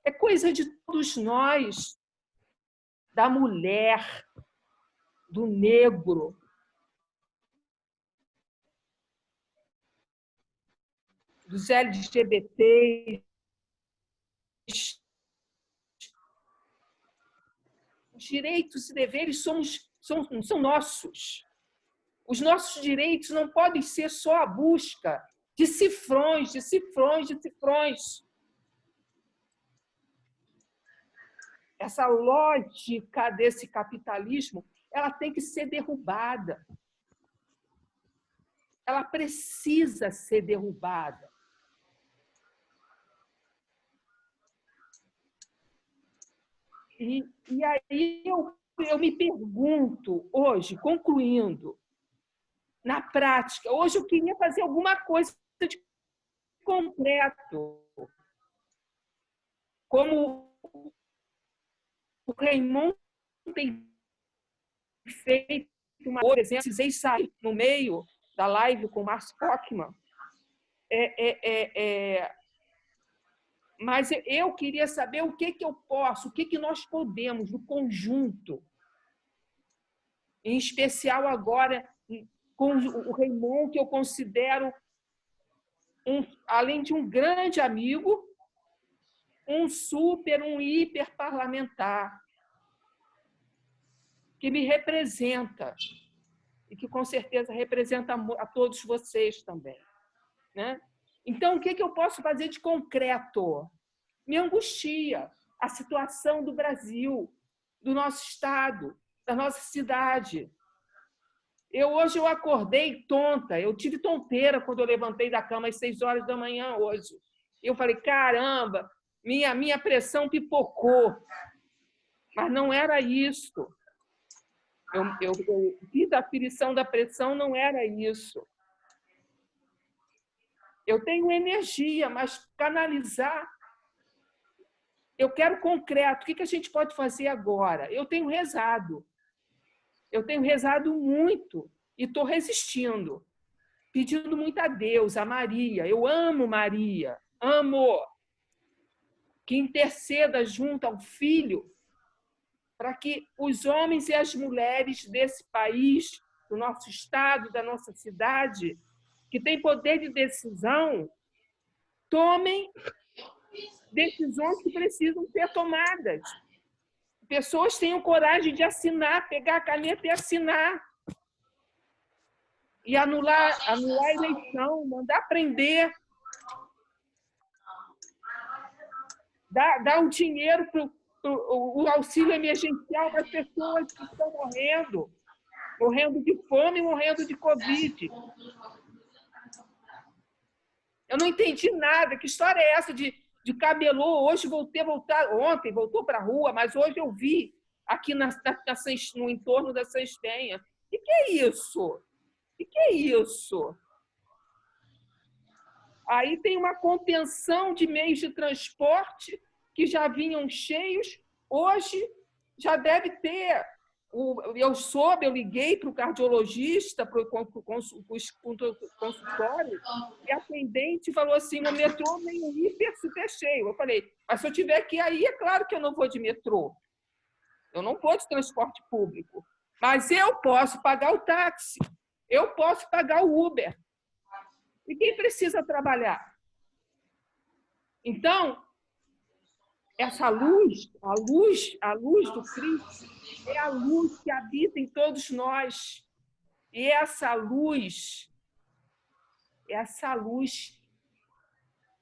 É coisa de todos nós, da mulher, do negro, dos LGBT. Os direitos e deveres são nossos. Os nossos direitos não podem ser só a busca de cifrões. Essa lógica desse capitalismo, ela tem que ser derrubada. Ela precisa ser derrubada. E aí eu me pergunto, hoje, concluindo, na prática, hoje eu queria fazer alguma coisa de concreto. Como o Raymond tem feito, por exemplo, precisei sair no meio da live com o Márcio Pockmann. Mas eu queria saber o que eu posso, o que nós podemos, no conjunto, em especial agora com o Raymond, que eu considero, além de um grande amigo, um hiper parlamentar, que me representa e que, com certeza, representa a todos vocês também, né? Então, o que eu posso fazer de concreto? me angustia a situação do Brasil, do nosso estado, da nossa cidade. Hoje eu acordei tonta, eu tive tonteira quando eu levantei da cama às 6 horas da manhã hoje. Eu falei, caramba, minha pressão pipocou. Mas não era isso. Eu fiz a aferição da pressão, não era isso. Eu tenho energia, mas canalizar. Eu quero concreto. O que a gente pode fazer agora? Eu tenho rezado. Eu tenho rezado muito e estou resistindo, pedindo muito a Deus, a Maria. Eu amo Maria, amo. Que interceda junto ao Filho para que os homens e as mulheres desse país, do nosso estado, da nossa cidade, que têm poder de decisão, tomem decisões que precisam ser tomadas. Pessoas tenham coragem de assinar, pegar a caneta e assinar. E anular a eleição, mandar prender. Dar o dinheiro para o auxílio emergencial para as pessoas que estão morrendo de fome, morrendo de Covid. Eu não entendi nada. Que história é essa de cabelô? Hoje ontem voltou para a rua, mas hoje eu vi aqui no entorno da Sextenha. O que é isso? O que é isso? Aí tem uma contenção de meios de transporte que já vinham cheios. Hoje já deve ter. Eu liguei para o cardiologista, para o consultório, e a atendente falou assim, no metrô nem hiper super cheio. Eu falei, mas se eu tiver que ir aí, é claro que eu não vou de metrô. Eu não vou de transporte público. Mas eu posso pagar o táxi. Eu posso pagar o Uber. E quem precisa trabalhar? Então, essa luz, a luz do Cristo, é a luz que habita em todos nós. E essa luz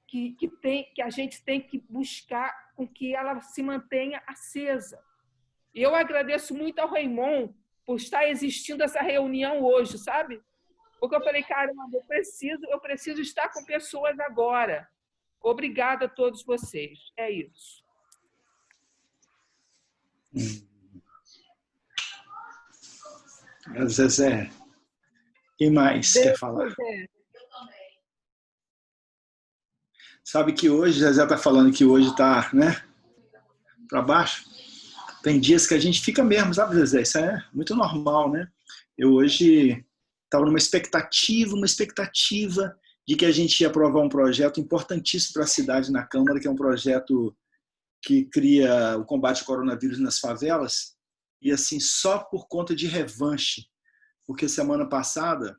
que a gente tem que buscar com que ela se mantenha acesa. E eu agradeço muito ao Raymond por estar existindo essa reunião hoje, sabe? Porque eu falei, caramba, eu preciso estar com pessoas agora. Obrigada a todos vocês. É isso. Zezé, quem mais quer falar? Sabe que hoje, Zezé está falando que hoje está, né, para baixo. Tem dias que a gente fica mesmo, sabe, Zezé? Isso é muito normal, né? Eu hoje estava numa expectativa de que a gente ia aprovar um projeto importantíssimo para a cidade na Câmara, que é um projeto que cria o combate ao coronavírus nas favelas, e assim, só por conta de revanche. Porque semana passada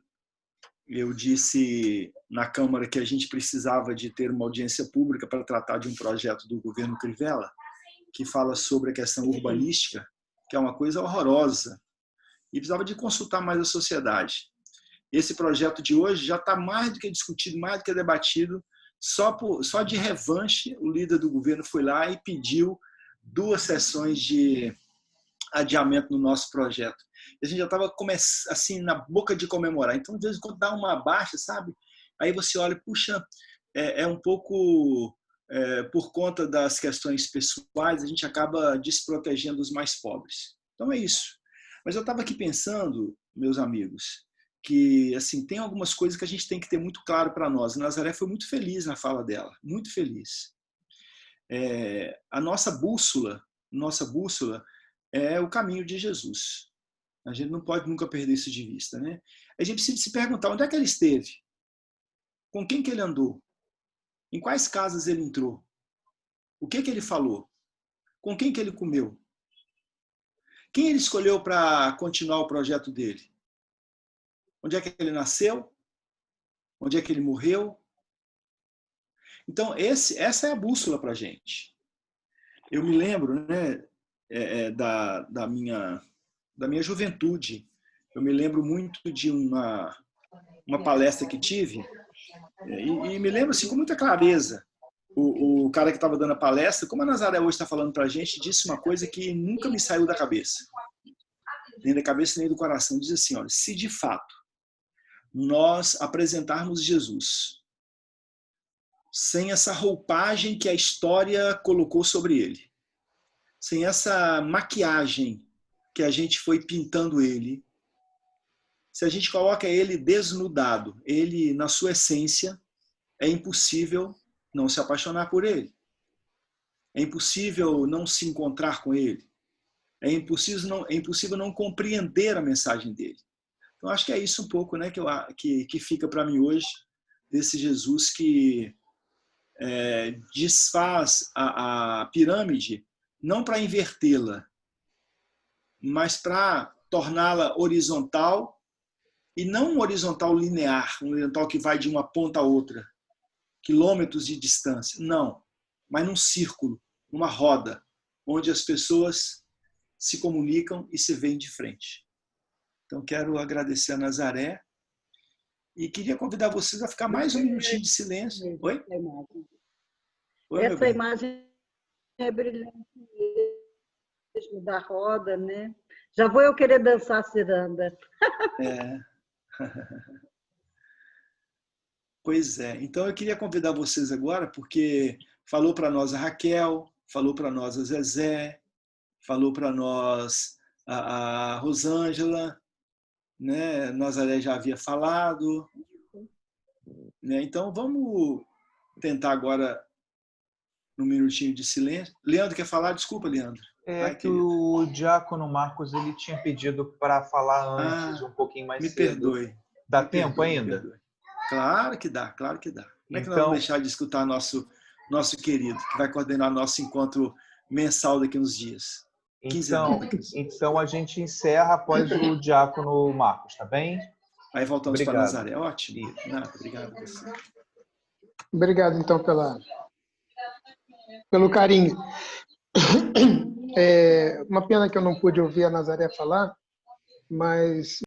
eu disse na Câmara que a gente precisava de ter uma audiência pública para tratar de um projeto do governo Crivella, que fala sobre a questão urbanística, que é uma coisa horrorosa, e precisava de consultar mais a sociedade. Esse projeto de hoje já está mais do que discutido, mais do que debatido, só de revanche, o líder do governo foi lá e pediu 2 sessões de adiamento no nosso projeto. E a gente já estava assim, na boca de comemorar. Então, de vez em quando dá uma baixa, sabe? Aí você olha, puxa, é um pouco... por conta das questões pessoais, a gente acaba desprotegendo os mais pobres. Então é isso. Mas eu estava aqui pensando, meus amigos, que assim, tem algumas coisas que a gente tem que ter muito claro para nós. A Nazaré foi muito feliz na fala dela, muito feliz. A nossa bússola é o caminho de Jesus. A gente não pode nunca perder isso de vista, né? A gente precisa se perguntar onde é que ele esteve, com quem que ele andou, em quais casas ele entrou, o que ele falou, com quem que ele comeu, quem ele escolheu para continuar o projeto dele, onde é que ele nasceu, onde é que ele morreu. Então, essa é a bússola para a gente. Eu me lembro, né, da minha juventude. Eu me lembro muito de uma palestra que tive, e me lembro assim, com muita clareza, o cara que estava dando a palestra, como a Nazaré hoje está falando para a gente, disse uma coisa que nunca me saiu da cabeça. Nem da cabeça, nem do coração. Diz assim, olha, se de fato nós apresentarmos Jesus sem essa roupagem que a história colocou sobre ele, sem essa maquiagem que a gente foi pintando ele, se a gente coloca ele desnudado, ele na sua essência, é impossível não se apaixonar por ele. É impossível não se encontrar com ele. É impossível não compreender a mensagem dele. Então, acho que é isso um pouco, né, que fica para mim hoje, desse Jesus que desfaz a pirâmide, não para invertê-la, mas para torná-la horizontal, e não um horizontal linear, um horizontal que vai de uma ponta a outra, quilômetros de distância. Não, mas num círculo, numa roda, onde as pessoas se comunicam e se veem de frente. Então, quero agradecer a Nazaré e queria convidar vocês a ficar mais um minutinho de silêncio. Oi? Oi, essa imagem é brilhante mesmo, da roda, né? Já vou eu querer dançar ciranda. Pois é. Então, eu queria convidar vocês agora, porque falou para nós a Raquel, falou para nós a Zezé, falou para nós a Rosângela, né? Nazaré já havia falado, né? Então vamos tentar agora um minutinho de silêncio. Leandro quer falar? Desculpa, Leandro. O Diácono Marcos ele tinha pedido para falar antes, um pouquinho mais me cedo. Perdoe. Dá tempo ainda? Claro que dá, claro que dá. Como é que nós Então, vamos deixar de escutar nosso querido, que vai coordenar nosso encontro mensal daqui a uns dias? Então a gente encerra após o Diácono Marcos, tá bem? Aí voltamos para Nazaré. Ótimo. Isso. Obrigado a você. Obrigado, então, pelo carinho. Uma pena que eu não pude ouvir a Nazaré falar, mas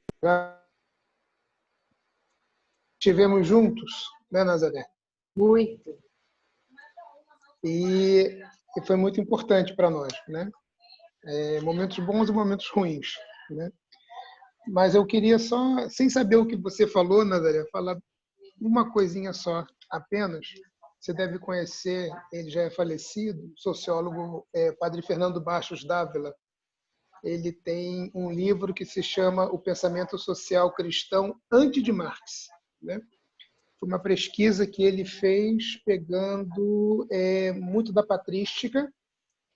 estivemos juntos, né, Nazaré? Muito. E foi muito importante para nós, né? Momentos bons e momentos ruins, né? Mas eu queria só, sem saber o que você falou, Nazaré, falar uma coisinha só, apenas. Você deve conhecer, ele já é falecido, o sociólogo Padre Fernando Bastos Dávila. Ele tem um livro que se chama O Pensamento Social Cristão Antes de Marx, né? Foi uma pesquisa que ele fez pegando muito da patrística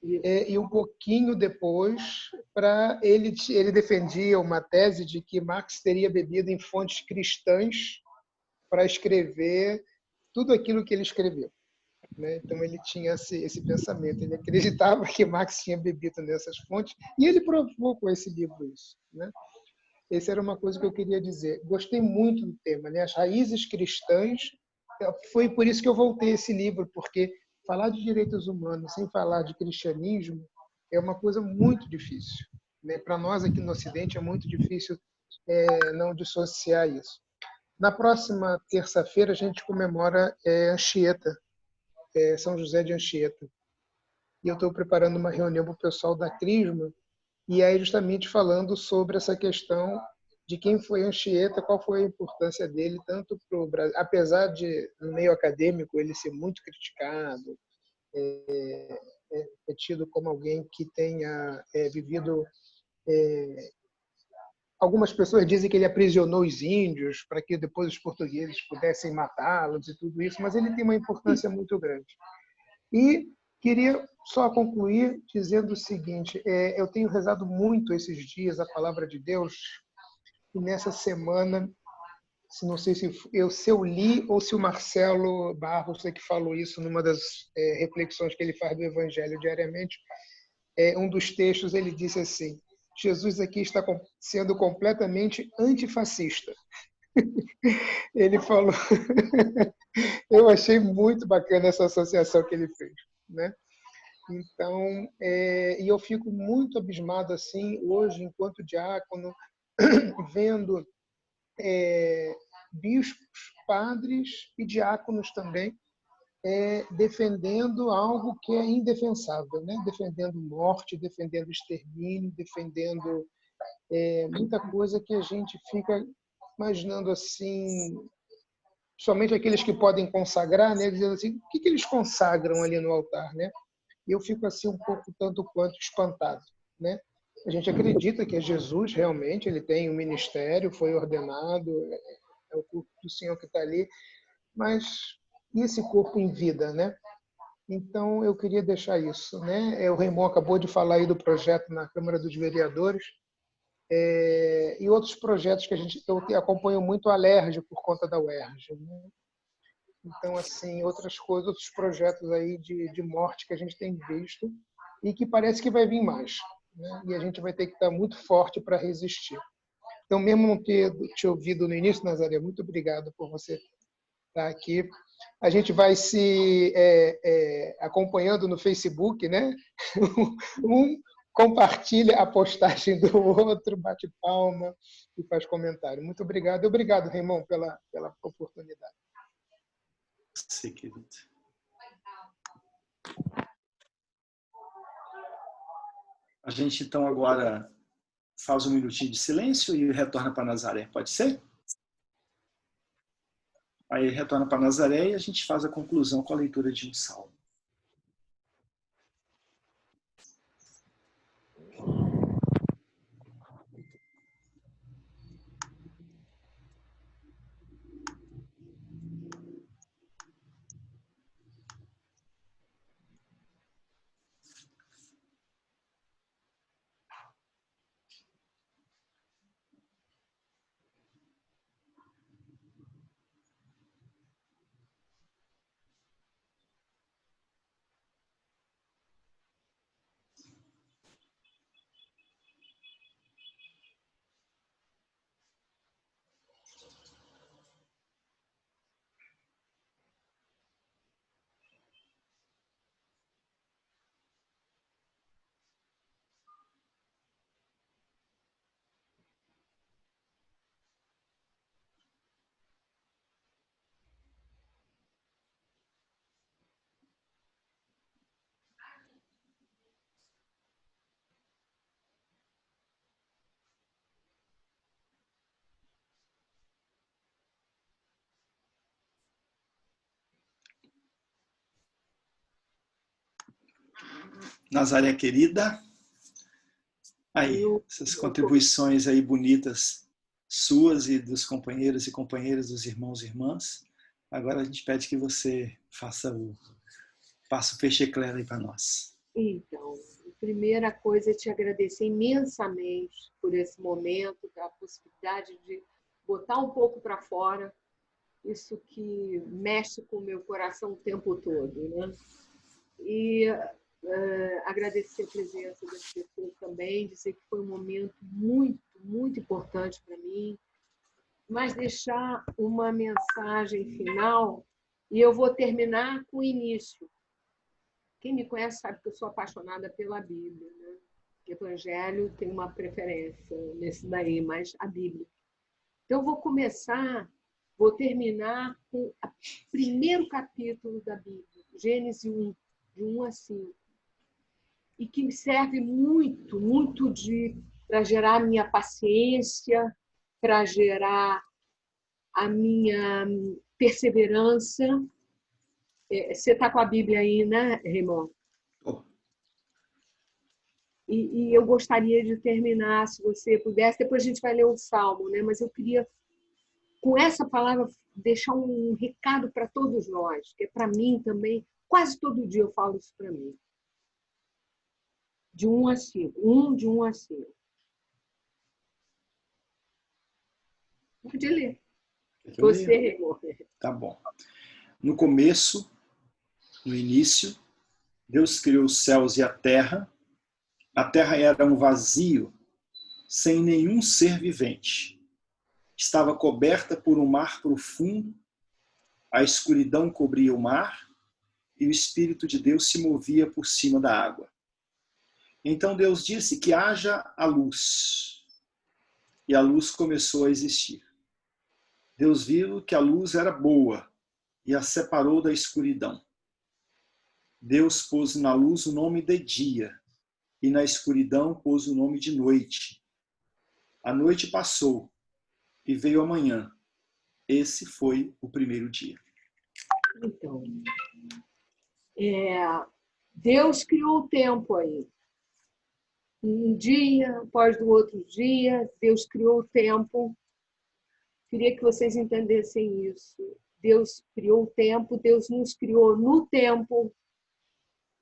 e um pouquinho depois, ele defendia uma tese de que Marx teria bebido em fontes cristãs para escrever tudo aquilo que ele escreveu, né? Então ele tinha esse pensamento, ele acreditava que Marx tinha bebido nessas fontes e ele provou com esse livro isso, né? Essa era uma coisa que eu queria dizer. Gostei muito do tema, né? As raízes cristãs. Foi por isso que eu voltei a esse livro, porque falar de direitos humanos sem falar de cristianismo é uma coisa muito difícil, né? Para nós aqui no Ocidente é muito difícil não dissociar isso. Na próxima terça-feira a gente comemora Anchieta, São José de Anchieta. E eu estou preparando uma reunião para o pessoal da Crisma, e aí justamente falando sobre essa questão de quem foi Anchieta, qual foi a importância dele, tanto para o Brasil, apesar de, no meio acadêmico, ele ser muito criticado, é tido como alguém que tenha vivido... Algumas pessoas dizem que ele aprisionou os índios para que depois os portugueses pudessem matá-los e tudo isso, mas ele tem uma importância muito grande. E queria só concluir dizendo o seguinte, eu tenho rezado muito esses dias a palavra de Deus, e nessa semana, não sei se eu li ou se o Marcelo Barros é que falou isso numa das reflexões que ele faz do Evangelho diariamente, um dos textos ele disse assim: Jesus aqui está sendo completamente antifascista. Ele falou... Eu achei muito bacana essa associação que ele fez, né? Então, e eu fico muito abismado assim hoje, enquanto diácono, vendo bispos, padres e diáconos também defendendo algo que é indefensável, né? Defendendo morte, defendendo extermínio, defendendo muita coisa que a gente fica imaginando assim, somente aqueles que podem consagrar, né? Dizendo assim, o que eles consagram ali no altar, né? E eu fico assim um pouco tanto quanto espantado, né? A gente acredita que é Jesus realmente, ele tem um ministério, foi ordenado, é o corpo do Senhor que está ali, mas e esse corpo em vida, né? Então eu queria deixar isso, né? O Raimon acabou de falar aí do projeto na Câmara dos Vereadores, e outros projetos que eu acompanho muito a LERJ por conta da UERJ, né? Então, assim, outras coisas, outros projetos aí de morte que a gente tem visto e que parece que vai vir mais, né? E a gente vai ter que estar muito forte para resistir. Então, mesmo não ter te ouvido no início, Nazaré, muito obrigado por você estar aqui. A gente vai se acompanhando no Facebook, né? Um compartilha a postagem do outro, bate palma e faz comentário. Muito obrigado. Obrigado, Raimon, pela oportunidade. Sim, querido. A gente, então, agora faz um minutinho de silêncio e retorna para Nazaré. Pode ser? Aí retorna para Nazaré e a gente faz a conclusão com a leitura de um salmo. Nazaré querida, aí, essas contribuições aí bonitas suas e dos companheiros e companheiras, dos irmãos e irmãs. Agora a gente pede que você faça o feche-eclair aí para nós. Então, a primeira coisa é te agradecer imensamente por esse momento, a possibilidade de botar um pouco para fora isso que mexe com o meu coração o tempo todo, né? E agradecer a presença das pessoas também, dizer que foi um momento muito, muito importante para mim, mas deixar uma mensagem final e eu vou terminar com o início. Quem me conhece sabe que eu sou apaixonada pela Bíblia, né? O Evangelho tem uma preferência nesse daí, mas a Bíblia. Então, eu vou terminar com o primeiro capítulo da Bíblia, Gênesis 1, de 1 a 5. E que me serve muito, muito para gerar a minha paciência, para gerar a minha perseverança. Você está com a Bíblia aí, né, Raimon? Oh. E eu gostaria de terminar, se você pudesse, depois a gente vai ler o Salmo, né? Mas eu queria, com essa palavra, deixar um recado para todos nós, que é para mim também, quase todo dia eu falo isso para mim. De 1 a 5. De 1 a 5. Pode ler. Você, Raimon. Tá bom. No começo, no início, Deus criou os céus e a terra era um vazio, sem nenhum ser vivente. Estava coberta por um mar profundo, a escuridão cobria o mar e o Espírito de Deus se movia por cima da água. Então Deus disse que haja a luz, e a luz começou a existir. Deus viu que a luz era boa e a separou da escuridão. Deus pôs na luz o nome de dia, e na escuridão pôs o nome de noite. A noite passou, e veio a manhã. Esse foi o primeiro dia. Então, Deus criou o tempo aí. Um dia após o outro dia, Deus criou o tempo. Queria que vocês entendessem isso. Deus criou o tempo, Deus nos criou no tempo.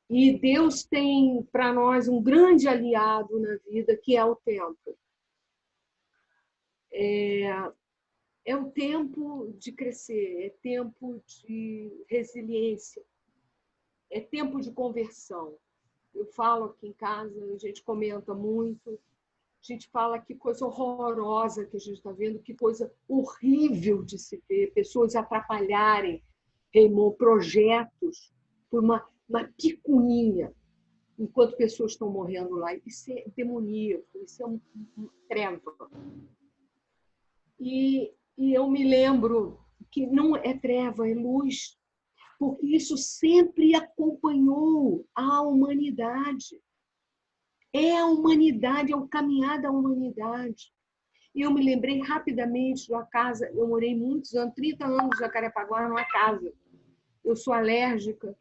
E Deus tem para nós um grande aliado na vida, que é o tempo. É o tempo de crescer, é tempo de resiliência, é tempo de conversão. Eu falo aqui em casa, a gente comenta muito, a gente fala que coisa horrorosa que a gente está vendo, que coisa horrível de se ver, pessoas atrapalharem, Raymond, projetos por uma picuinha, enquanto pessoas estão morrendo lá. Isso é demoníaco, isso é uma treva. E eu me lembro que não é treva, é luz, porque isso sempre acompanhou a humanidade. É a humanidade, é o caminhar da humanidade. E eu me lembrei rapidamente de uma casa, eu morei muitos anos, 30 anos em Jacarepaguá, numa casa. Eu sou alérgica,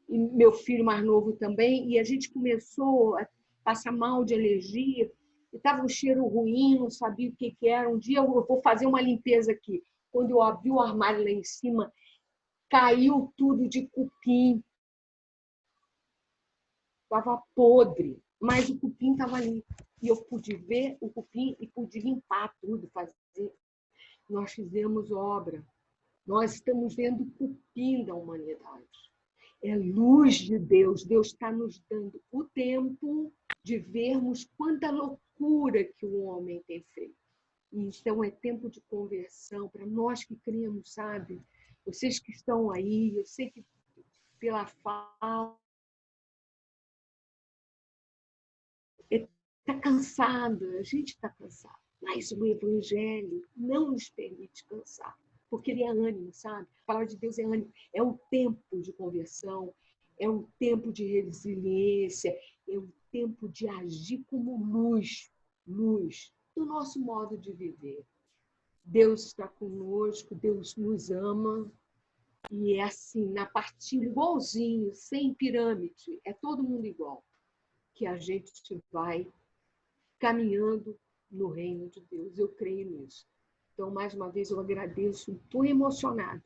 e meu filho mais novo também, e a gente começou a passar mal de alergia, e estava um cheiro ruim, não sabia o que era. Um dia eu vou fazer uma limpeza aqui. Quando eu abri o armário lá em cima, caiu tudo de cupim. Estava podre, mas o cupim estava ali. E eu pude ver o cupim e pude limpar tudo, fazer. Nós fizemos obra. Nós estamos vendo o cupim da humanidade. É luz de Deus. Deus está nos dando o tempo de vermos quanta loucura que o homem tem feito. Então, é tempo de conversão para nós que cremos, sabe? Vocês que estão aí, eu sei que pela fala, está cansada, a gente está cansado. Mas o Evangelho não nos permite cansar, porque ele é ânimo, sabe? A palavra de Deus é ânimo. É um tempo de conversão, é um tempo de resiliência, é um tempo de agir como luz, luz do nosso modo de viver. Deus está conosco, Deus nos ama, e é assim, na partilha, igualzinho, sem pirâmide, é todo mundo igual, que a gente vai caminhando no reino de Deus. Eu creio nisso. Então, mais uma vez, eu agradeço, estou emocionada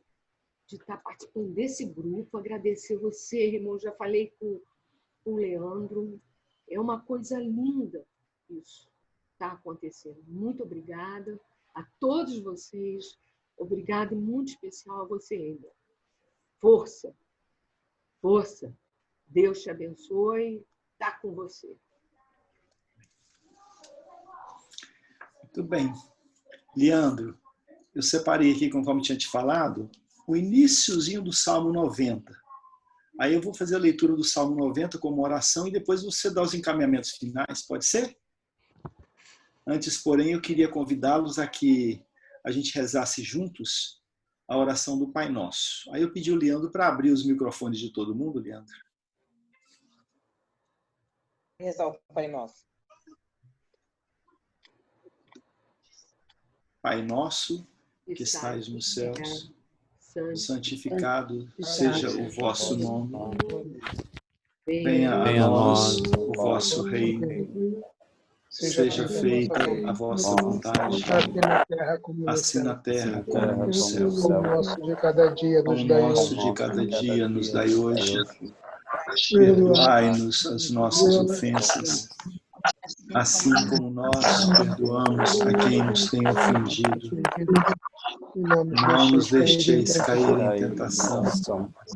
de estar participando desse grupo, agradecer você, irmão, já falei com o Leandro, é uma coisa linda isso está acontecendo. Muito obrigada a todos vocês, obrigada muito especial a você ainda. Força, força, Deus te abençoe, está com você. Muito bem. Leandro, eu separei aqui, conforme tinha te falado, o iniciozinho do Salmo 90. Aí eu vou fazer a leitura do Salmo 90 como oração e depois você dá os encaminhamentos finais, pode ser? Antes, porém, eu queria convidá-los a que a gente rezasse juntos a oração do Pai Nosso. Aí eu pedi ao Leandro para abrir os microfones de todo mundo, Leandro. Rezar o Pai Nosso. Pai nosso, que estais nos céus, santificado seja o vosso nome. Venha a nós o vosso reino. Seja feita a vossa vontade, assim na terra como no céu. O pão nosso de cada dia nos dai hoje. Perdoai-nos as nossas ofensas, assim como nós perdoamos a quem nos tem ofendido. Não nos deixeis cair em tentação,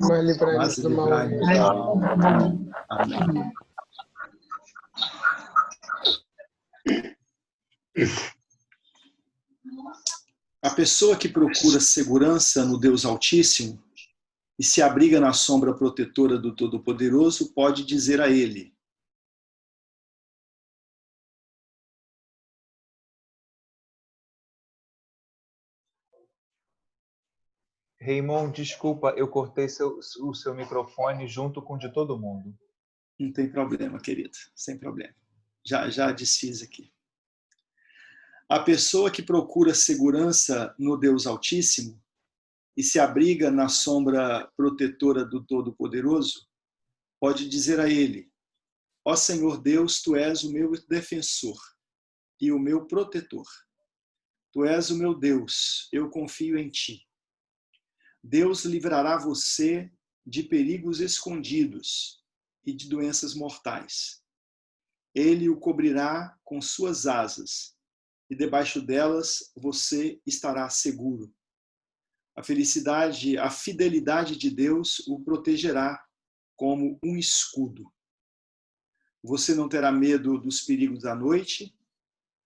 mas livrai-nos do mal. Amém. A pessoa que procura segurança no Deus Altíssimo e se abriga na sombra protetora do Todo-Poderoso pode dizer a Ele: Raymond, desculpa, eu cortei o seu microfone junto com o de todo mundo. Não tem problema, querido, sem problema. Já desfiz aqui. A pessoa que procura segurança no Deus Altíssimo e se abriga na sombra protetora do Todo-Poderoso, pode dizer a Ele: ó Senhor Deus, Tu és o meu defensor e o meu protetor. Tu és o meu Deus, eu confio em Ti. Deus livrará você de perigos escondidos e de doenças mortais. Ele o cobrirá com suas asas, e debaixo delas você estará seguro. A fidelidade de Deus o protegerá como um escudo. Você não terá medo dos perigos da noite,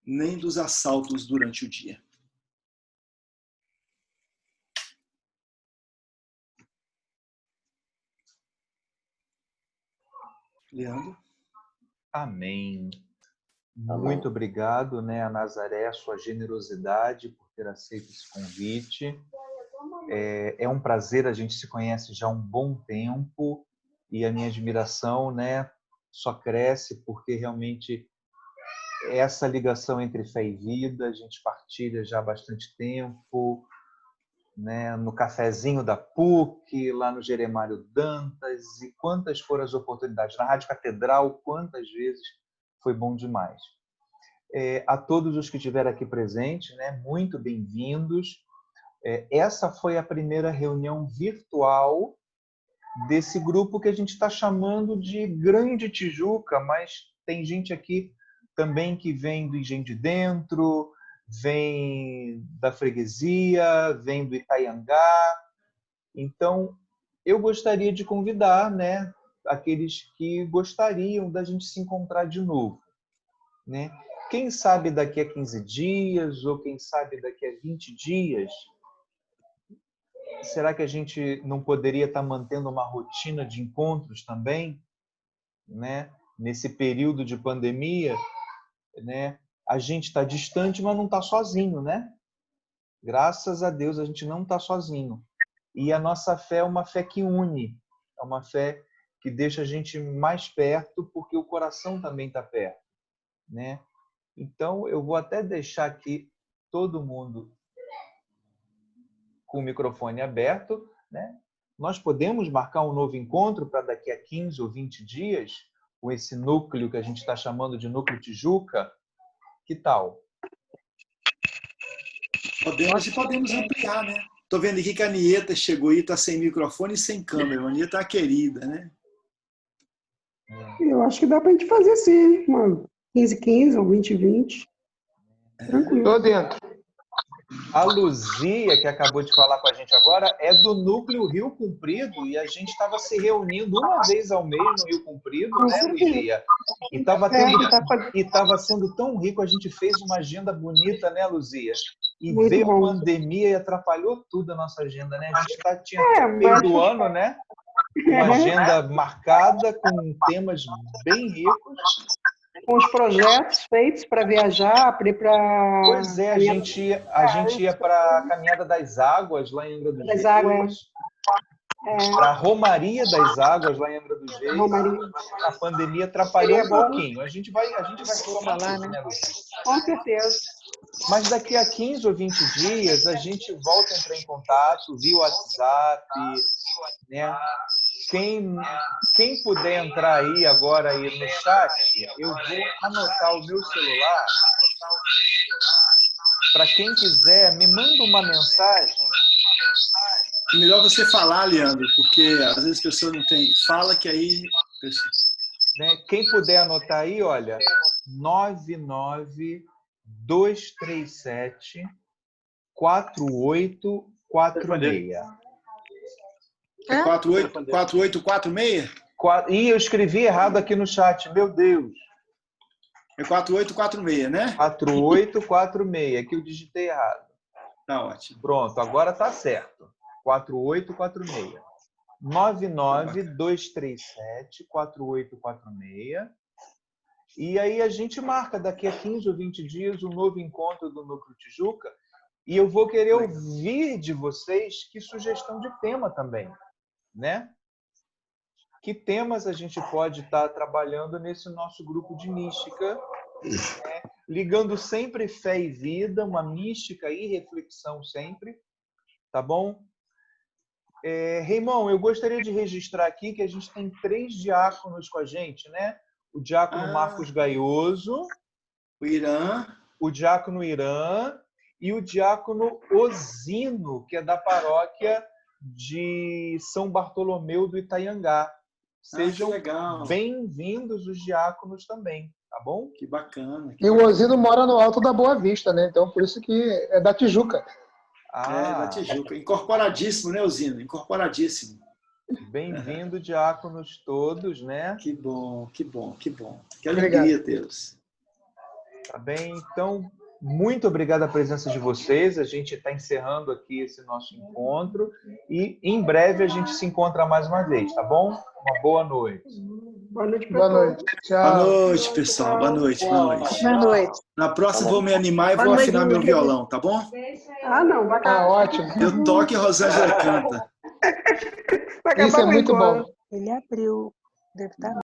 nem dos assaltos durante o dia. Leandro? Amém. Muito obrigado, né, a Nazaré, a sua generosidade por ter aceito esse convite. É um prazer, a gente se conhece já há um bom tempo e a minha admiração, né, só cresce porque realmente essa ligação entre fé e vida a gente partilha já há bastante tempo, né, no cafezinho da PUC, lá no Jeremário Dantas, e quantas foram as oportunidades. Na Rádio Catedral, quantas vezes foi bom demais. A todos os que estiveram aqui presentes, né, muito bem-vindos. Essa foi a primeira reunião virtual desse grupo que a gente está chamando de Grande Tijuca, mas tem gente aqui também que vem do Engenho de Dentro, vem da freguesia, vem do Itaiangá. Então, eu gostaria de convidar, né, aqueles que gostariam da gente se encontrar de novo, né? Quem sabe daqui a 15 dias ou quem sabe daqui a 20 dias, será que a gente não poderia estar mantendo uma rotina de encontros também, né? Nesse período de pandemia, né? A gente está distante, mas não está sozinho, né? Graças a Deus a gente não está sozinho. E a nossa fé é uma fé que une, é uma fé que deixa a gente mais perto, porque o coração também está perto, né? Então, eu vou até deixar aqui todo mundo com o microfone aberto, né? Nós podemos marcar um novo encontro para daqui a 15 ou 20 dias, com esse núcleo que a gente está chamando de Núcleo Tijuca. Que tal? Podemos ampliar, né? Estou vendo aqui que a Nieta chegou aí, está sem microfone e sem câmera. A Nieta é uma querida, né? Eu acho que dá para a gente fazer assim, uma 15-15 ou 20-20. Tranquilo. Estou dentro. A Luzia, que acabou de falar com a gente agora, é do Núcleo Rio Comprido e a gente estava se reunindo uma vez ao mês no Rio Comprido, né, Luzia? E estava sendo tão rico, a gente fez uma agenda bonita, né, Luzia? E Muito veio bom. a pandemia e atrapalhou tudo a nossa agenda, né? A gente tinha meio do ano, né? Uma agenda marcada com temas bem ricos. Com os projetos feitos para viajar, para ir para... Pois é, a gente ia para a Caminhada das Águas, lá em Angra dos Reis. Para a Romaria das Águas, lá em Angra dos Reis. A pandemia atrapalhou um pouquinho. A gente vai retomar lá, né, Luzia? Com certeza. Mas daqui a 15 ou 20 dias, a gente volta a entrar em contato via WhatsApp, né? Quem puder entrar aí agora aí no chat, eu vou anotar o meu celular. Para quem quiser, me manda uma mensagem. Melhor você falar, Leandro, porque às vezes a pessoa não tem. Fala que aí... Né? Quem puder anotar aí, olha, 99237-4846. É 4846? Ih, eu escrevi errado aqui no chat, meu Deus. É 4846, né? 4846, que eu digitei errado. Tá ótimo. Pronto, agora tá certo. 4846. 99237-4846. E aí a gente marca daqui a 15 ou 20 dias um novo encontro do Núcleo Tijuca. E eu vou querer ouvir de vocês que sugestão de tema também, né? Que temas a gente pode estar trabalhando nesse nosso grupo de mística, né? Ligando sempre fé e vida, uma mística e reflexão sempre, tá bom? Raimon, eu gostaria de registrar aqui que a gente tem 3 diáconos com a gente, né? O diácono Marcos Gaioso, o diácono Irã e o diácono Osino, que é da paróquia de São Bartolomeu do Itaiangá. Sejam bem-vindos os diáconos também, tá bom? Que bacana. E o Osino mora no Alto da Boa Vista, né? Então, por isso que é da Tijuca. Da Tijuca. Incorporadíssimo, né, Osino? Incorporadíssimo. Bem-vindo, diáconos todos, né? Que bom, que bom, que bom. Que alegria tê-los. Tá bem? Então, muito obrigado a presença de vocês. A gente está encerrando aqui esse nosso encontro e em breve a gente se encontra mais uma vez, tá bom? Uma boa noite. Boa noite, pessoal. Boa noite. Tchau. Boa noite, pessoal. Boa noite, boa noite. Boa noite. Na próxima vou me animar e vou afinar meu violão, tá bom? Não, vai acabar. Ótimo. Eu toco e Rosângela canta. Isso é muito bom. Ele abriu. Deve estar